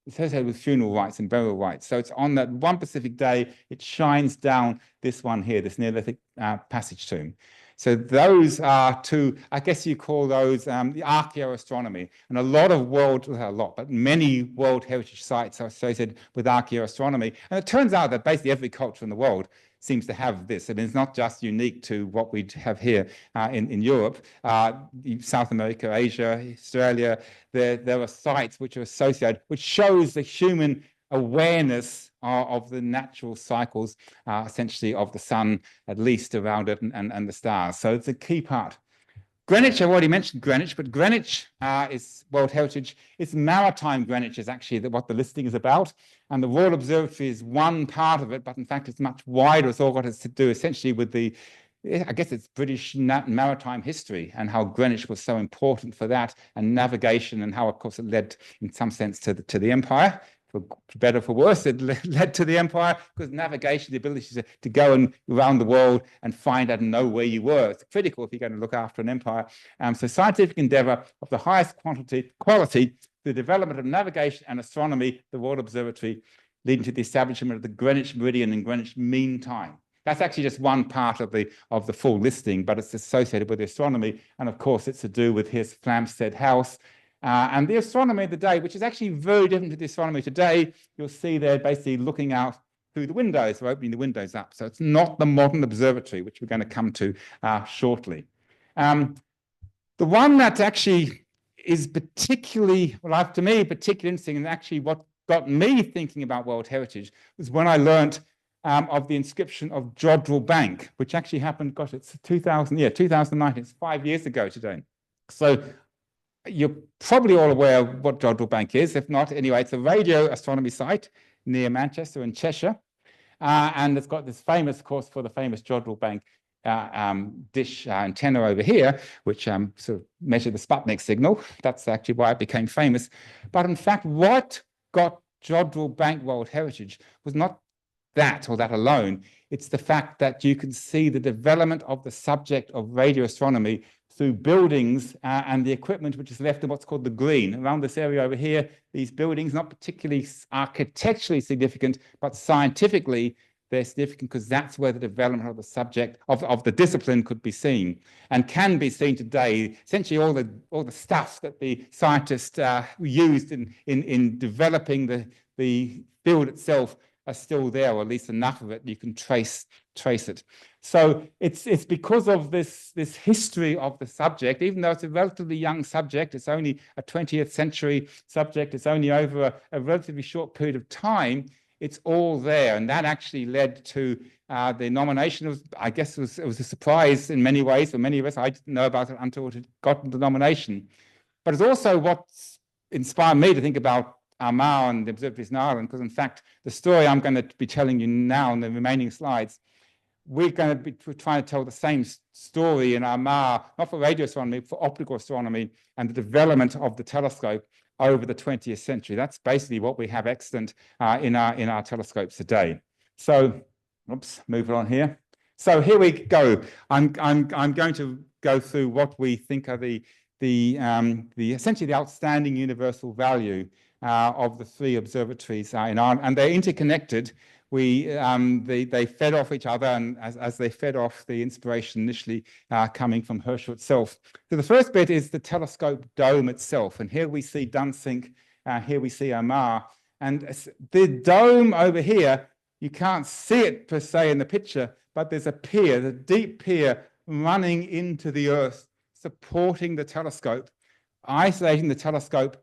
associated with funeral rites and burial rites. So it's on that one specific day, it shines down this one here, this Neolithic passage tomb. So those are two, I guess you call those the archaeoastronomy. And a lot of but many World Heritage Sites are associated with archaeoastronomy. And it turns out that basically every culture in the world seems to have this. And it's not just unique to what we have here in Europe, South America, Asia, Australia. There are sites which are associated, which shows the human awareness of the natural cycles, essentially of the sun, at least around it, and the stars. So it's a key part. Greenwich, I've already mentioned Greenwich, but Greenwich is World Heritage. It's maritime Greenwich is actually what the listing is about. And the Royal Observatory is one part of it, but in fact it's much wider. It's all got to do essentially with I guess it's British maritime history and how Greenwich was so important for that, and navigation, and how, of course, it led in some sense to the empire. For better or for worse, it led to the empire, because navigation, the ability to go around the world and find out and know where you were, it's critical if you're going to look after an empire. So scientific endeavor of the highest quality, the development of navigation and astronomy, the Royal Observatory, leading to the establishment of the Greenwich Meridian and Greenwich Mean Time. That's actually just one part of the full listing, but it's associated with astronomy. And of course, it's to do with his Flamstead House. And the astronomy of the day, which is actually very different to the astronomy today. You'll see they're basically looking out through the windows, or opening the windows up. So it's not the modern observatory, which we're going to come to shortly. The one that actually is particularly, to me, particularly interesting, and actually what got me thinking about World Heritage was when I learnt of the inscription of Jodrell Bank, which actually happened, gosh, it's 2019, it's 5 years ago today. So you're probably all aware of what Jodrell Bank is. If not, anyway, it's a radio astronomy site near Manchester in Cheshire. And it's got this famous, of course, for the famous Jodrell Bank dish antenna over here, which sort of measured the Sputnik signal. That's actually why it became famous. But in fact, what got Jodrell Bank World Heritage was not that or that alone. It's the fact that you can see the development of the subject of radio astronomy through buildings and the equipment which is left in what's called the green. Around this area over here, these buildings, not particularly architecturally significant, but scientifically, they're significant because that's where the development of the subject of the discipline could be seen and can be seen today. Essentially, all the stuff that the scientists used in developing the field itself are still there, or at least enough of it you can trace it. So it's because of this history of the subject, even though it's a relatively young subject, it's only a 20th century subject, it's only over a relatively short period of time, it's all there. And that actually led to the nomination of, I guess it was a surprise in many ways for many of us. I didn't know about it until it got the nomination. But it's also what inspired me to think about Armagh and the observatories in Ireland, because in fact, the story I'm going to be telling you now in the remaining slides, we're going to be trying to tell the same story in Armagh, not for radio astronomy, but for optical astronomy and the development of the telescope over the 20th century. That's basically what we have extant in our telescopes today. So, oops, move on here. So here we go. I'm going to go through what we think are the essentially the outstanding universal value of the three observatories in Ireland, and they're interconnected. They fed off each other, and as they fed off the inspiration initially coming from Herschel itself. So the first bit is the telescope dome itself, and here we see Dunsink, here we see Armagh, and the dome over here, you can't see it per se in the picture, but there's a pier, the deep pier running into the earth, supporting the telescope, isolating the telescope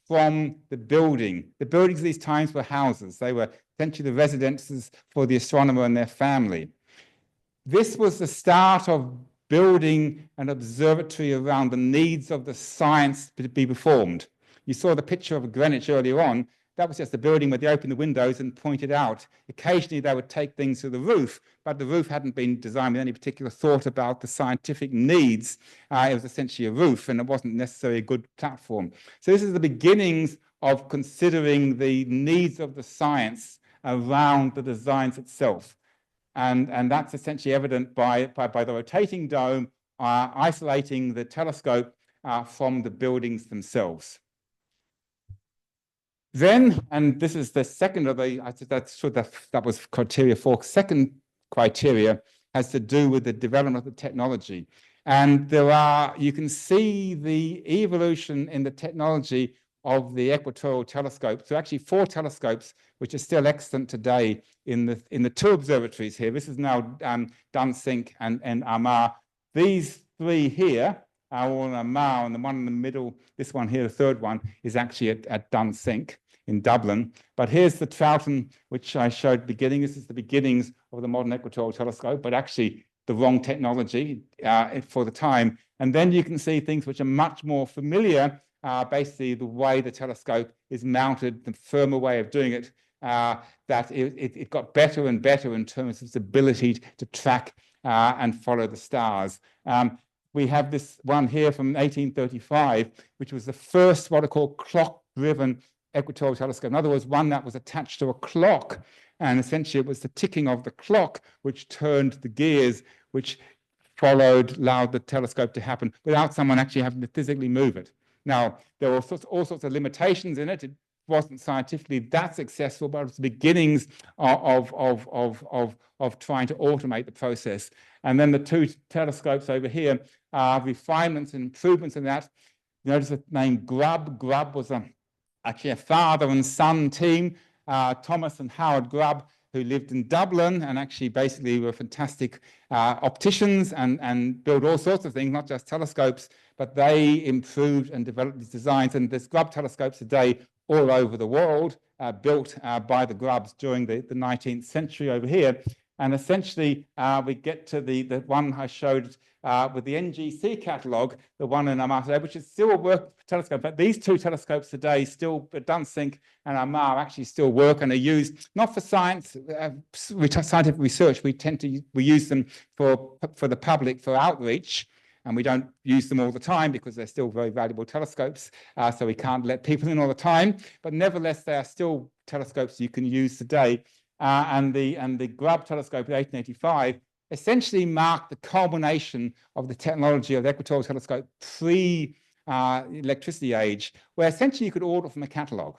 from the building. The buildings at these times were houses. They were essentially the residences for the astronomer and their family. This was the start of building an observatory around the needs of the science to be performed. You saw the picture of Greenwich earlier on. that was just a building where they opened the windows and pointed out. Occasionally they would take things to the roof, but the roof hadn't been designed with any particular thought about the scientific needs. It was essentially a roof, and it wasn't necessarily a good platform. So this is the beginnings of considering the needs of the science around the designs itself. And that's essentially evident by the rotating dome isolating the telescope from the buildings themselves. Then, and this is the second of the, that was criteria 4. Second criteria has to do with the development of the technology. And you can see the evolution in the technology of the equatorial telescope. So actually 4 telescopes, which are still extant today in the 2 observatories here. This is now Dunsink and Armagh. These 3 here are all in Armagh, and the one in the middle, this one here, the third one, is actually at Dunsink in Dublin. But here's the Troughton, which I showed beginning. This is the beginnings of the modern equatorial telescope, but actually the wrong technology for the time. And then you can see things which are much more familiar, basically the way the telescope is mounted, the firmer way of doing it, that it got better and better in terms of its ability to track and follow the stars. We have this one here from 1835, which was the first what are called clock-driven equatorial telescope. In other words, one that was attached to a clock, and essentially it was the ticking of the clock which turned the gears, which allowed the telescope to happen without someone actually having to physically move it. Now, there were all sorts of limitations in it. It wasn't scientifically that successful, but it was the beginnings of trying to automate the process. And then the 2 telescopes over here are refinements and improvements in that. Notice the name Grubb. Grubb was actually a father and son team, Thomas and Howard Grubb, who lived in Dublin and actually basically were fantastic opticians and built all sorts of things, not just telescopes, but they improved and developed these designs. And there's Grubb telescopes today all over the world, built by the Grubbs during the 19th century over here. And essentially, we get to the one I showed with the NGC catalogue, the one in Armagh today, which is still a work telescope. But these 2 telescopes today, still Dunsink and Armagh, actually still work and are used not for science, scientific research. We use them for the public, for outreach. And we don't use them all the time because they're still very valuable telescopes. So we can't let people in all the time. But nevertheless, they are still telescopes you can use today. And the Grubb telescope in 1885 essentially marked the culmination of the technology of the equatorial telescope pre-electricity age, where essentially you could order from a catalogue.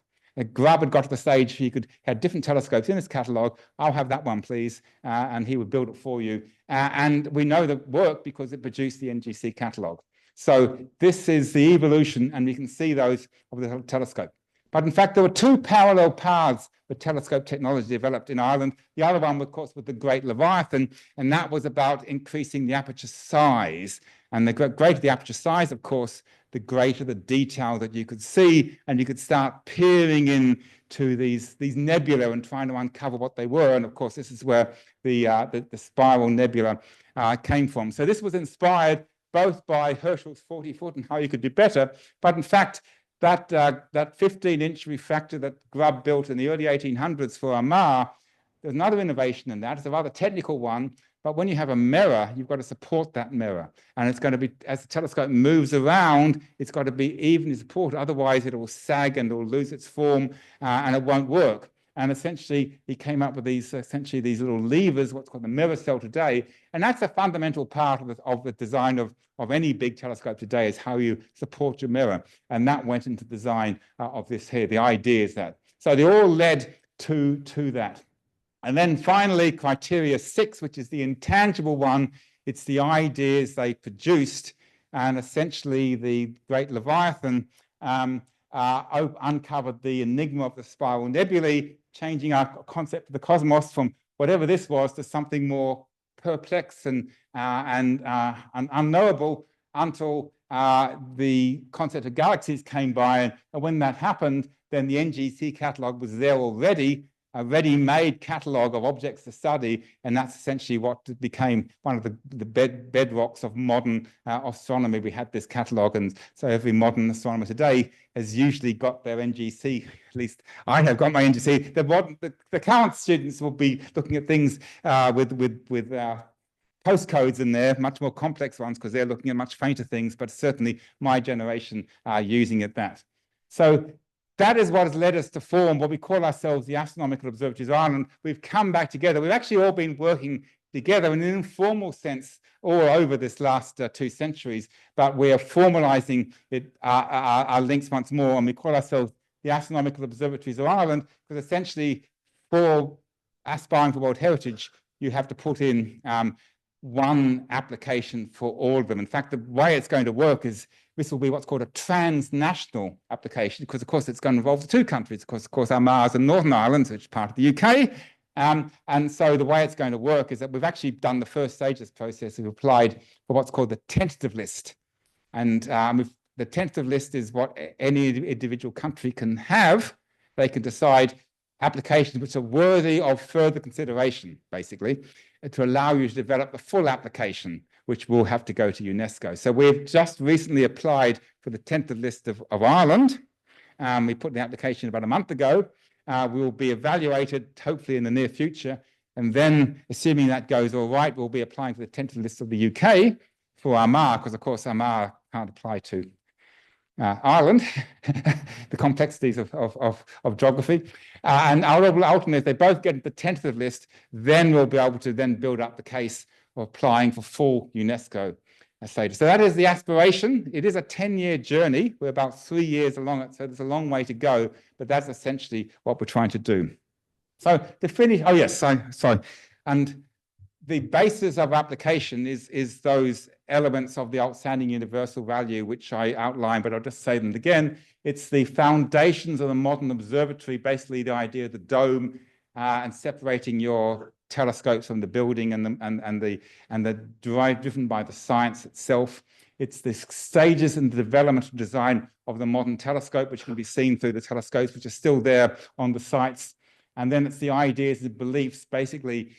Grubb had got to the stage he had different telescopes in his catalogue. I'll have that one, please. And he would build it for you. And we know that worked because it produced the NGC catalogue. So this is the evolution, and we can see those of the telescope. But in fact, there were 2 parallel paths the telescope technology developed in Ireland. The other one, of course, was the Great Leviathan, and that was about increasing the aperture size. And the greater the aperture size, of course, the greater the detail that you could see, and you could start peering into these nebulae and trying to uncover what they were. And of course, this is where the spiral nebula came from. So this was inspired both by Herschel's 40-foot and how you could do better, but in fact, that 15-inch refractor that Grubb built in the early 1800s for Armagh, there's another innovation in that. It's a rather technical one, but when you have a mirror, you've got to support that mirror. And it's going to be, as the telescope moves around, it's got to be evenly supported. Otherwise, it will sag and it will lose its form and it won't work. And essentially, he came up with these little levers, what's called the mirror cell today. And that's a fundamental part of the design of any big telescope today, is how you support your mirror. And that went into the design of this here. The idea is that. So they all led to that. And then finally, criteria 6, which is the intangible one. It's the ideas they produced. And essentially, the Great Leviathan uncovered the enigma of the spiral nebulae, changing our concept of the cosmos from whatever this was to something more perplexed and unknowable, until the concept of galaxies came by. And when that happened, then the NGC catalogue was there already. a ready-made catalogue of objects to study, and that's essentially what became one of the bedrocks of modern astronomy. We had this catalogue, and so every modern astronomer today has usually got their NGC. At least I have got my NGC. The current students will be looking at things with postcodes in there, much more complex ones, because they're looking at much fainter things, but certainly my generation are using it that. So that is what has led us to form what we call ourselves the Astronomical Observatories of Ireland. We've come back together. We've actually all been working together in an informal sense all over this last 2 centuries, but we are formalizing it, our links once more, and we call ourselves the Astronomical Observatories of Ireland, because essentially for aspiring for World Heritage, you have to put in one application for all of them. In fact, the way it's going to work is this will be what's called a transnational application, because of course it's going to involve the 2 countries. Of course, Armagh and Northern Ireland, which is part of the UK. And so the way it's going to work is that we've actually done the first stage of this process. We've applied for what's called the tentative list. And the tentative list is what any individual country can have. They can decide applications which are worthy of further consideration, basically, to allow you to develop the full application, which will have to go to UNESCO. So we've just recently applied for the tentative list of Ireland. We put the application about a month ago. We will be evaluated, hopefully in the near future. And then, assuming that goes all right, we'll be applying for the tentative list of the UK for Armagh, because of course Armagh can't apply to Ireland, the complexities of geography. And ultimately, if they both get the tentative list, then we'll be able to then build up the case of applying for full UNESCO status. So that is the aspiration. It is a 10-year journey. We're about 3 years along it, so there's a long way to go, but that's essentially what we're trying to do. So to finish, oh yes, sorry. And the basis of application is those elements of the outstanding universal value, which I outlined, but I'll just say them again. It's the foundations of the modern observatory, basically the idea of the dome and separating your telescopes from the building and the drive driven by the science itself. It's the stages in the development and design of the modern telescope, which can be seen through the telescopes, which are still there on the sites. And then it's the ideas and beliefs, basically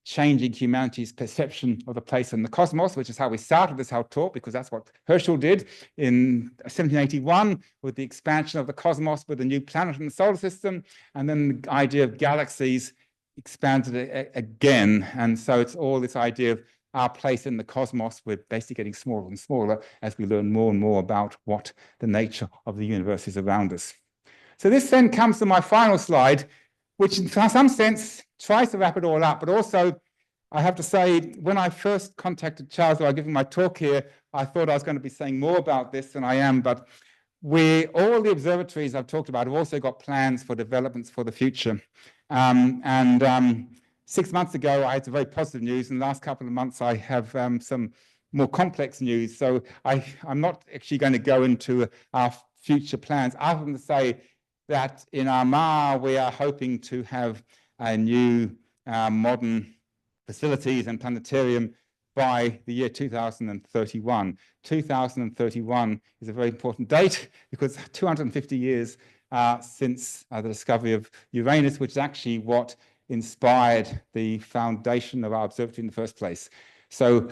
changing humanity's perception of the place in the cosmos, which is how we started this whole talk, because that's what Herschel did in 1781 with the expansion of the cosmos with a new planet in the solar system. And then the idea of galaxies expanded it again. And so it's all this idea of our place in the cosmos. We're basically getting smaller and smaller as we learn more and more about what the nature of the universe is around us. So this then comes to my final slide, which in some sense tries to wrap it all up, but also I have to say, when I first contacted Charles while giving my talk here, I thought I was going to be saying more about this than I am, but all the observatories I've talked about have also got plans for developments for the future. 6 months ago, I had some very positive news. In the last couple of months, I have some more complex news. So I'm not actually going to go into our future plans, other than to say that in Armagh, we are hoping to have a new modern facilities and planetarium by the year 2031. 2031 is a very important date because 250 years since the discovery of Uranus, which is actually what inspired the foundation of our observatory in the first place. So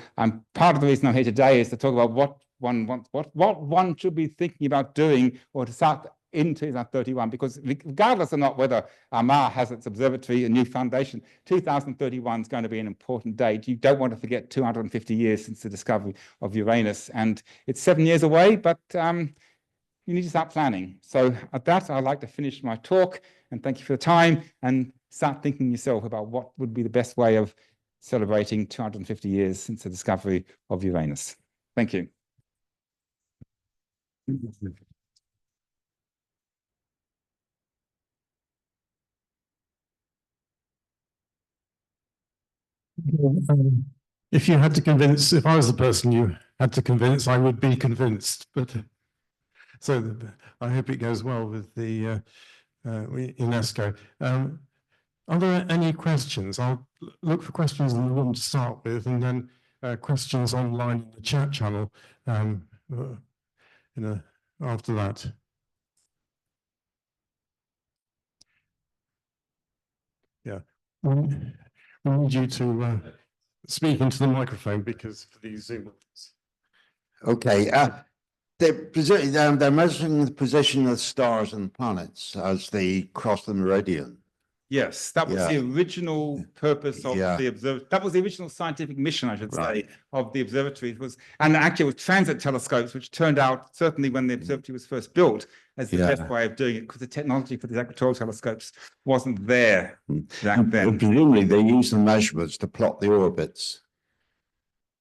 part of the reason I'm here today is to talk about what one should be thinking about doing or to start in 2031, because regardless of not whether Armagh has its observatory, a new foundation, 2031 is going to be an important date. You don't want to forget 250 years since the discovery of Uranus, and it's 7 years away, but you need to start planning. So at that, I'd like to finish my talk, and thank you for the time, and start thinking yourself about what would be the best way of celebrating 250 years since the discovery of Uranus. Thank you. If you had to convince, if I was the person you had to convince, I would be convinced. But so I hope it goes well with the UNESCO. Are there any questions? I'll look for questions in the room to start with, and then questions online in the chat channel after that. Yeah. We need you to speak into the microphone because for these Zoom. Okay, they're measuring the position of stars and planets as they cross the meridian. Yes, that was the original purpose of the observatory. That was the original scientific mission, I should say, of the observatory. It was, and actually, it was transit telescopes, which turned out, certainly when the observatory was first built, as the best way of doing it, because the technology for the equatorial telescopes wasn't there back then. Presumably, they use the measurements to plot the orbits.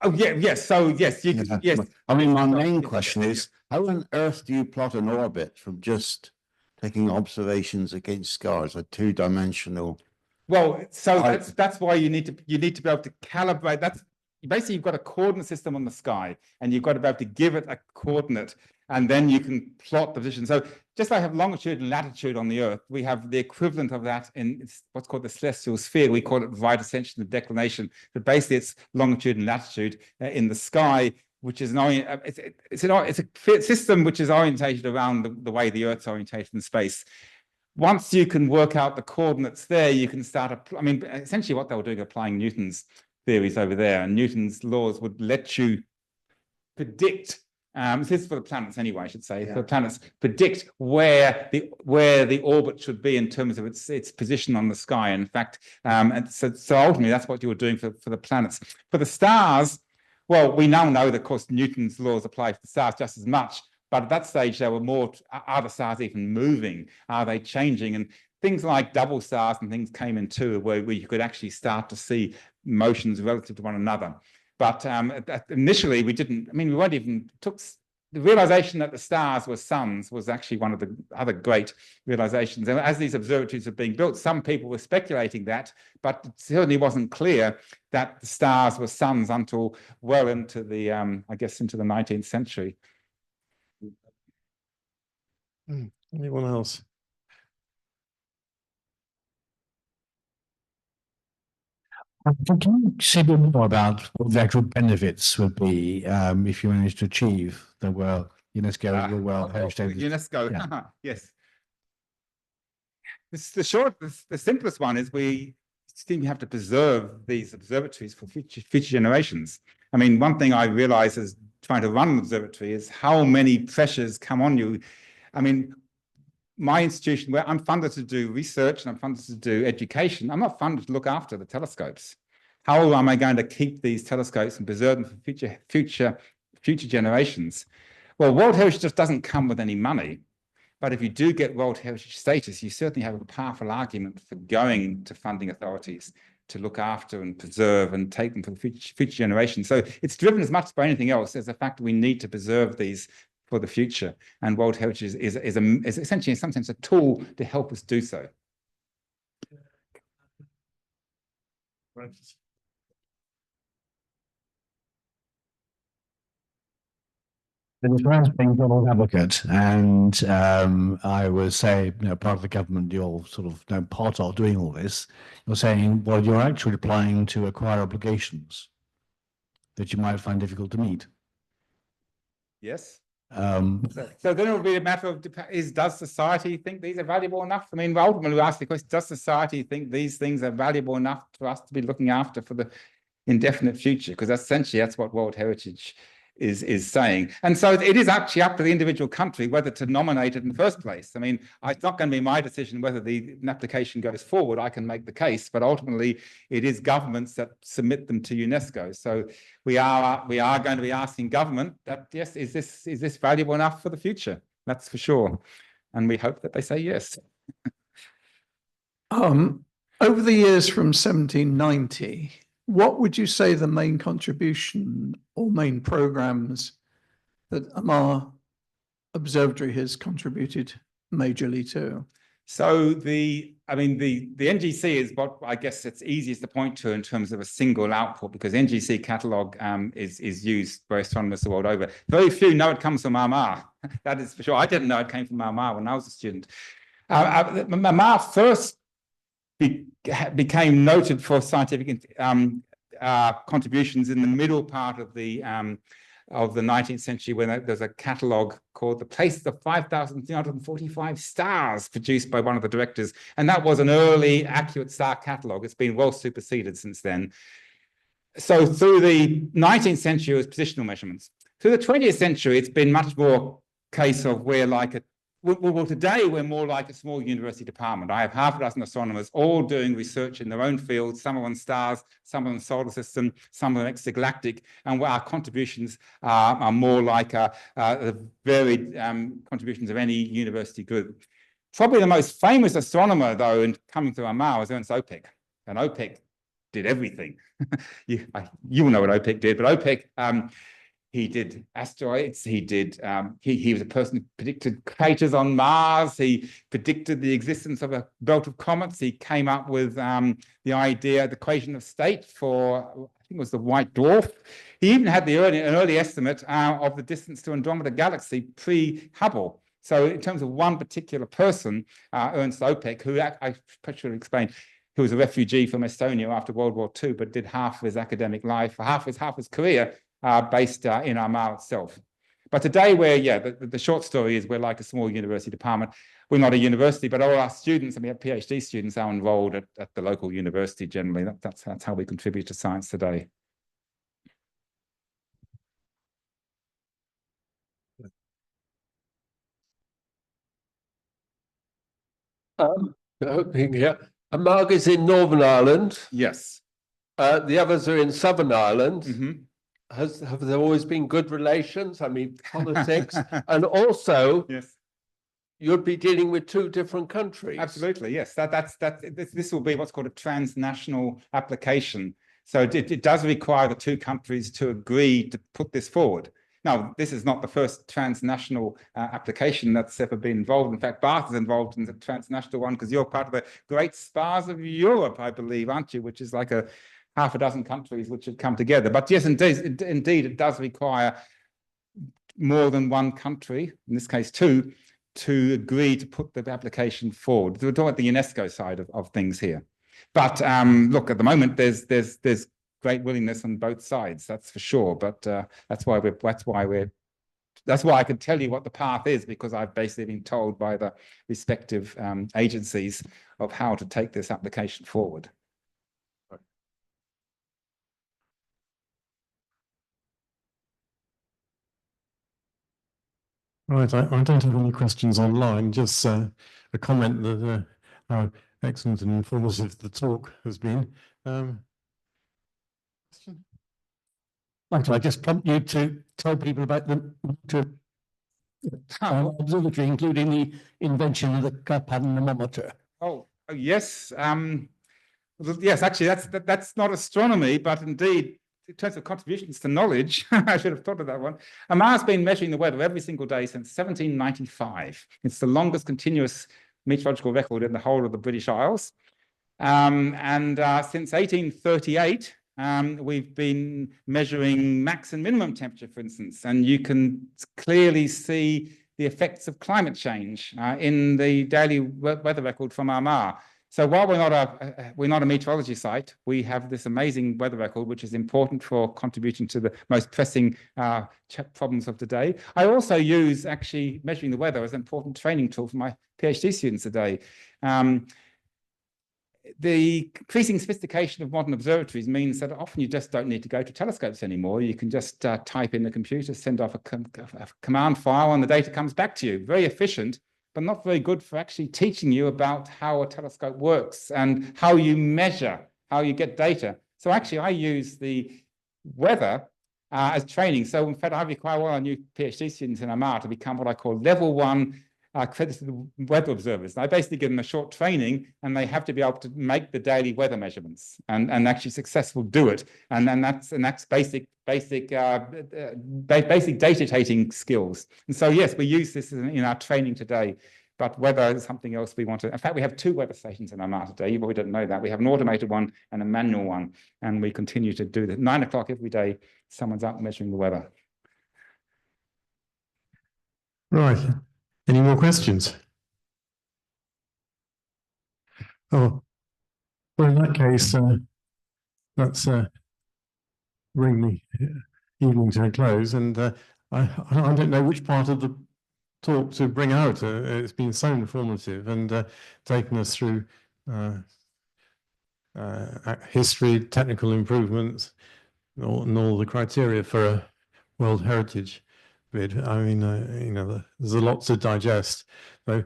Oh yeah, yes. So yes, you can, yes. I mean, my main question is, how on earth do you plot an orbit from just taking observations against stars, a two-dimensional? Well, so that's why you need to be able to calibrate. That's basically, you've got a coordinate system on the sky, and you've got to be able to give it a coordinate, and then you can plot the position. So just like I have longitude and latitude on the Earth, we have the equivalent of that in what's called the celestial sphere. We call it right ascension and declination, but basically it's longitude and latitude in the sky, which is it's a system which is orientated around the way the Earth's orientated in space. Once you can work out the coordinates there, you can start. I mean, essentially, what they were doing, applying Newton's theories over there, and Newton's laws would let you predict. This is for the planets anyway, I should say. For the planets, predict where the orbit should be in terms of its position on the sky. In fact, and so ultimately, that's what you were doing for the planets. For the stars, well, we now know that, of course, Newton's laws apply to the stars just as much. But at that stage, there were more, are the stars even moving? Are they changing? And things like double stars and things came in too, where you could actually start to see motions relative to one another. But initially, we didn't, I mean, we weren't even, the realization that the stars were suns was actually one of the other great realizations. And as these observatories were being built, some people were speculating that, but it certainly wasn't clear that the stars were suns until well into the, I guess, into the 19th century. Anyone else? Can you say a bit more about what the actual benefits would be if you managed to achieve the UNESCO World Heritage? UNESCO, yeah. Yes. The simplest one is we seem to have to preserve these observatories for future generations. I mean, one thing I realize is trying to run an observatory is how many pressures come on you. I mean, my institution, where I'm funded to do research and I'm funded to do education, I'm not funded to look after the telescopes. How am I going to keep these telescopes and preserve them for future generations? Well, World Heritage just doesn't come with any money. But if you do get World Heritage status, you certainly have a powerful argument for going to funding authorities to look after and preserve and take them for the future generations. So it's driven as much by anything else as the fact that we need to preserve these for the future, and World Heritage is essentially, in some sense, a tool to help us do so. Right. And as far as being devil's advocate, and I would say, part of the government, you're sort of part of doing all this. You're saying, well, you're actually applying to acquire obligations that you might find difficult to meet. Yes. So then it will be a matter of, does society think these are valuable enough? I mean, ultimately we ask the question, does society think these things are valuable enough for us to be looking after for the indefinite future? Because essentially that's what World Heritage is saying. And so it is actually up to the individual country whether to nominate it in the first place. I mean, it's not going to be my decision whether an application goes forward. I can make the case, but ultimately it is governments that submit them to UNESCO. So we are going to be asking government that, yes, is this valuable enough for the future? That's for sure. And we hope that they say yes. Over the years from 1790, what would you say the main contribution or main programs that Armagh Observatory has contributed majorly to? So the NGC is what I guess it's easiest to point to in terms of a single output, because NGC Catalogue is used by astronomers the world over. Very few know it comes from Armagh. That is for sure. I didn't know it came from Armagh when I was a student. Armagh first became noted for scientific contributions in the middle part of the of the 19th century when there's a catalogue called The Places of 5,345 Stars, produced by one of the directors. And that was an early accurate star catalogue. It's been well superseded since then. So through the 19th century, it was positional measurements. Through the 20th century, it's been much more case of we're like a well, today we're more like a small university department. I have half a dozen astronomers all doing research in their own fields, some are on stars, some are on the solar system, some are extragalactic, and where our contributions are more like the varied contributions of any university group. Probably the most famous astronomer, though, in coming through Armagh was Ernst Opek, and Opek did everything. You will know what Opek did, but Opek, he did asteroids. He did. He was a person who predicted craters on Mars. He predicted the existence of a belt of comets. He came up with the idea, the equation of state for, I think it was the white dwarf. He even had an early estimate of the distance to Andromeda Galaxy pre-Hubble. So in terms of one particular person, Ernst Opek, who I should explain, who was a refugee from Estonia after World War II, but did half of his academic life, half his career based in Armagh itself. But today the short story is we're like a small university department. We're not a university, but all our students, and we have PhD students, are enrolled at the local university generally. That's how we contribute to science today. Yeah. Armagh is in Northern Ireland. Yes. The others are in Southern Ireland. Mm-hmm. Have there always been good relations? I mean, politics, and also, yes, you'd be dealing with two different countries. Absolutely, yes. This will be what's called a transnational application. So it does require the two countries to agree to put this forward. Now, this is not the first transnational application that's ever been involved. In fact, Bath is involved in the transnational one because you're part of the Great Spars of Europe, I believe, aren't you? Which is like half a dozen countries which have come together. But yes, indeed, it does require more than one country, in this case two, to agree to put the application forward. We're talking about the UNESCO side of things here. But look, at the moment, there's great willingness on both sides, that's for sure. But that's why I can tell you what the path is, because I've basically been told by the respective agencies of how to take this application forward. Right, I don't have any questions online, just a comment that how excellent and informative the talk has been. Might I just prompt you to tell people about the observatory, including the invention of the panometer? Oh yes, yes. Actually, that's not astronomy, but indeed, in terms of contributions to knowledge, I should have thought of that one. Armagh's been measuring the weather every single day since 1795. It's the longest continuous meteorological record in the whole of the British Isles. Since 1838, we've been measuring max and minimum temperature, for instance, and you can clearly see the effects of climate change in the daily weather record from Armagh. So while we're not a meteorology site, we have this amazing weather record, which is important for contributing to the most pressing problems of today. I also use actually measuring the weather as an important training tool for my PhD students today. The increasing sophistication of modern observatories means that often you just don't need to go to telescopes anymore. You can just type in the computer, send off a command file, and the data comes back to you. Very efficient, but not very good for actually teaching you about how a telescope works and how you measure, how you get data. So actually, I use the weather as training. So in fact, I require all our new PhD students in Armagh to become what I call level 1 accredited weather observers. I basically give them a short training, and they have to be able to make the daily weather measurements and actually successfully do it. And that's basic data taking skills. And so yes, we use this in our training today. But weather is something else we want to. In fact, we have 2 weather stations in Armagh today. You probably didn't know that. We have an automated one and a manual one, and we continue to do that. 9 o'clock every day, someone's out measuring the weather. Right. Any more questions? Oh, well, in that case, let's bring the evening to a close, and I don't know which part of the talk to bring out. It's been so informative and taken us through history, technical improvements, and all the criteria for a World Heritage bid. I mean, you know, there's a lot to digest. So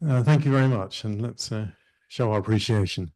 thank you very much, and let's show our appreciation.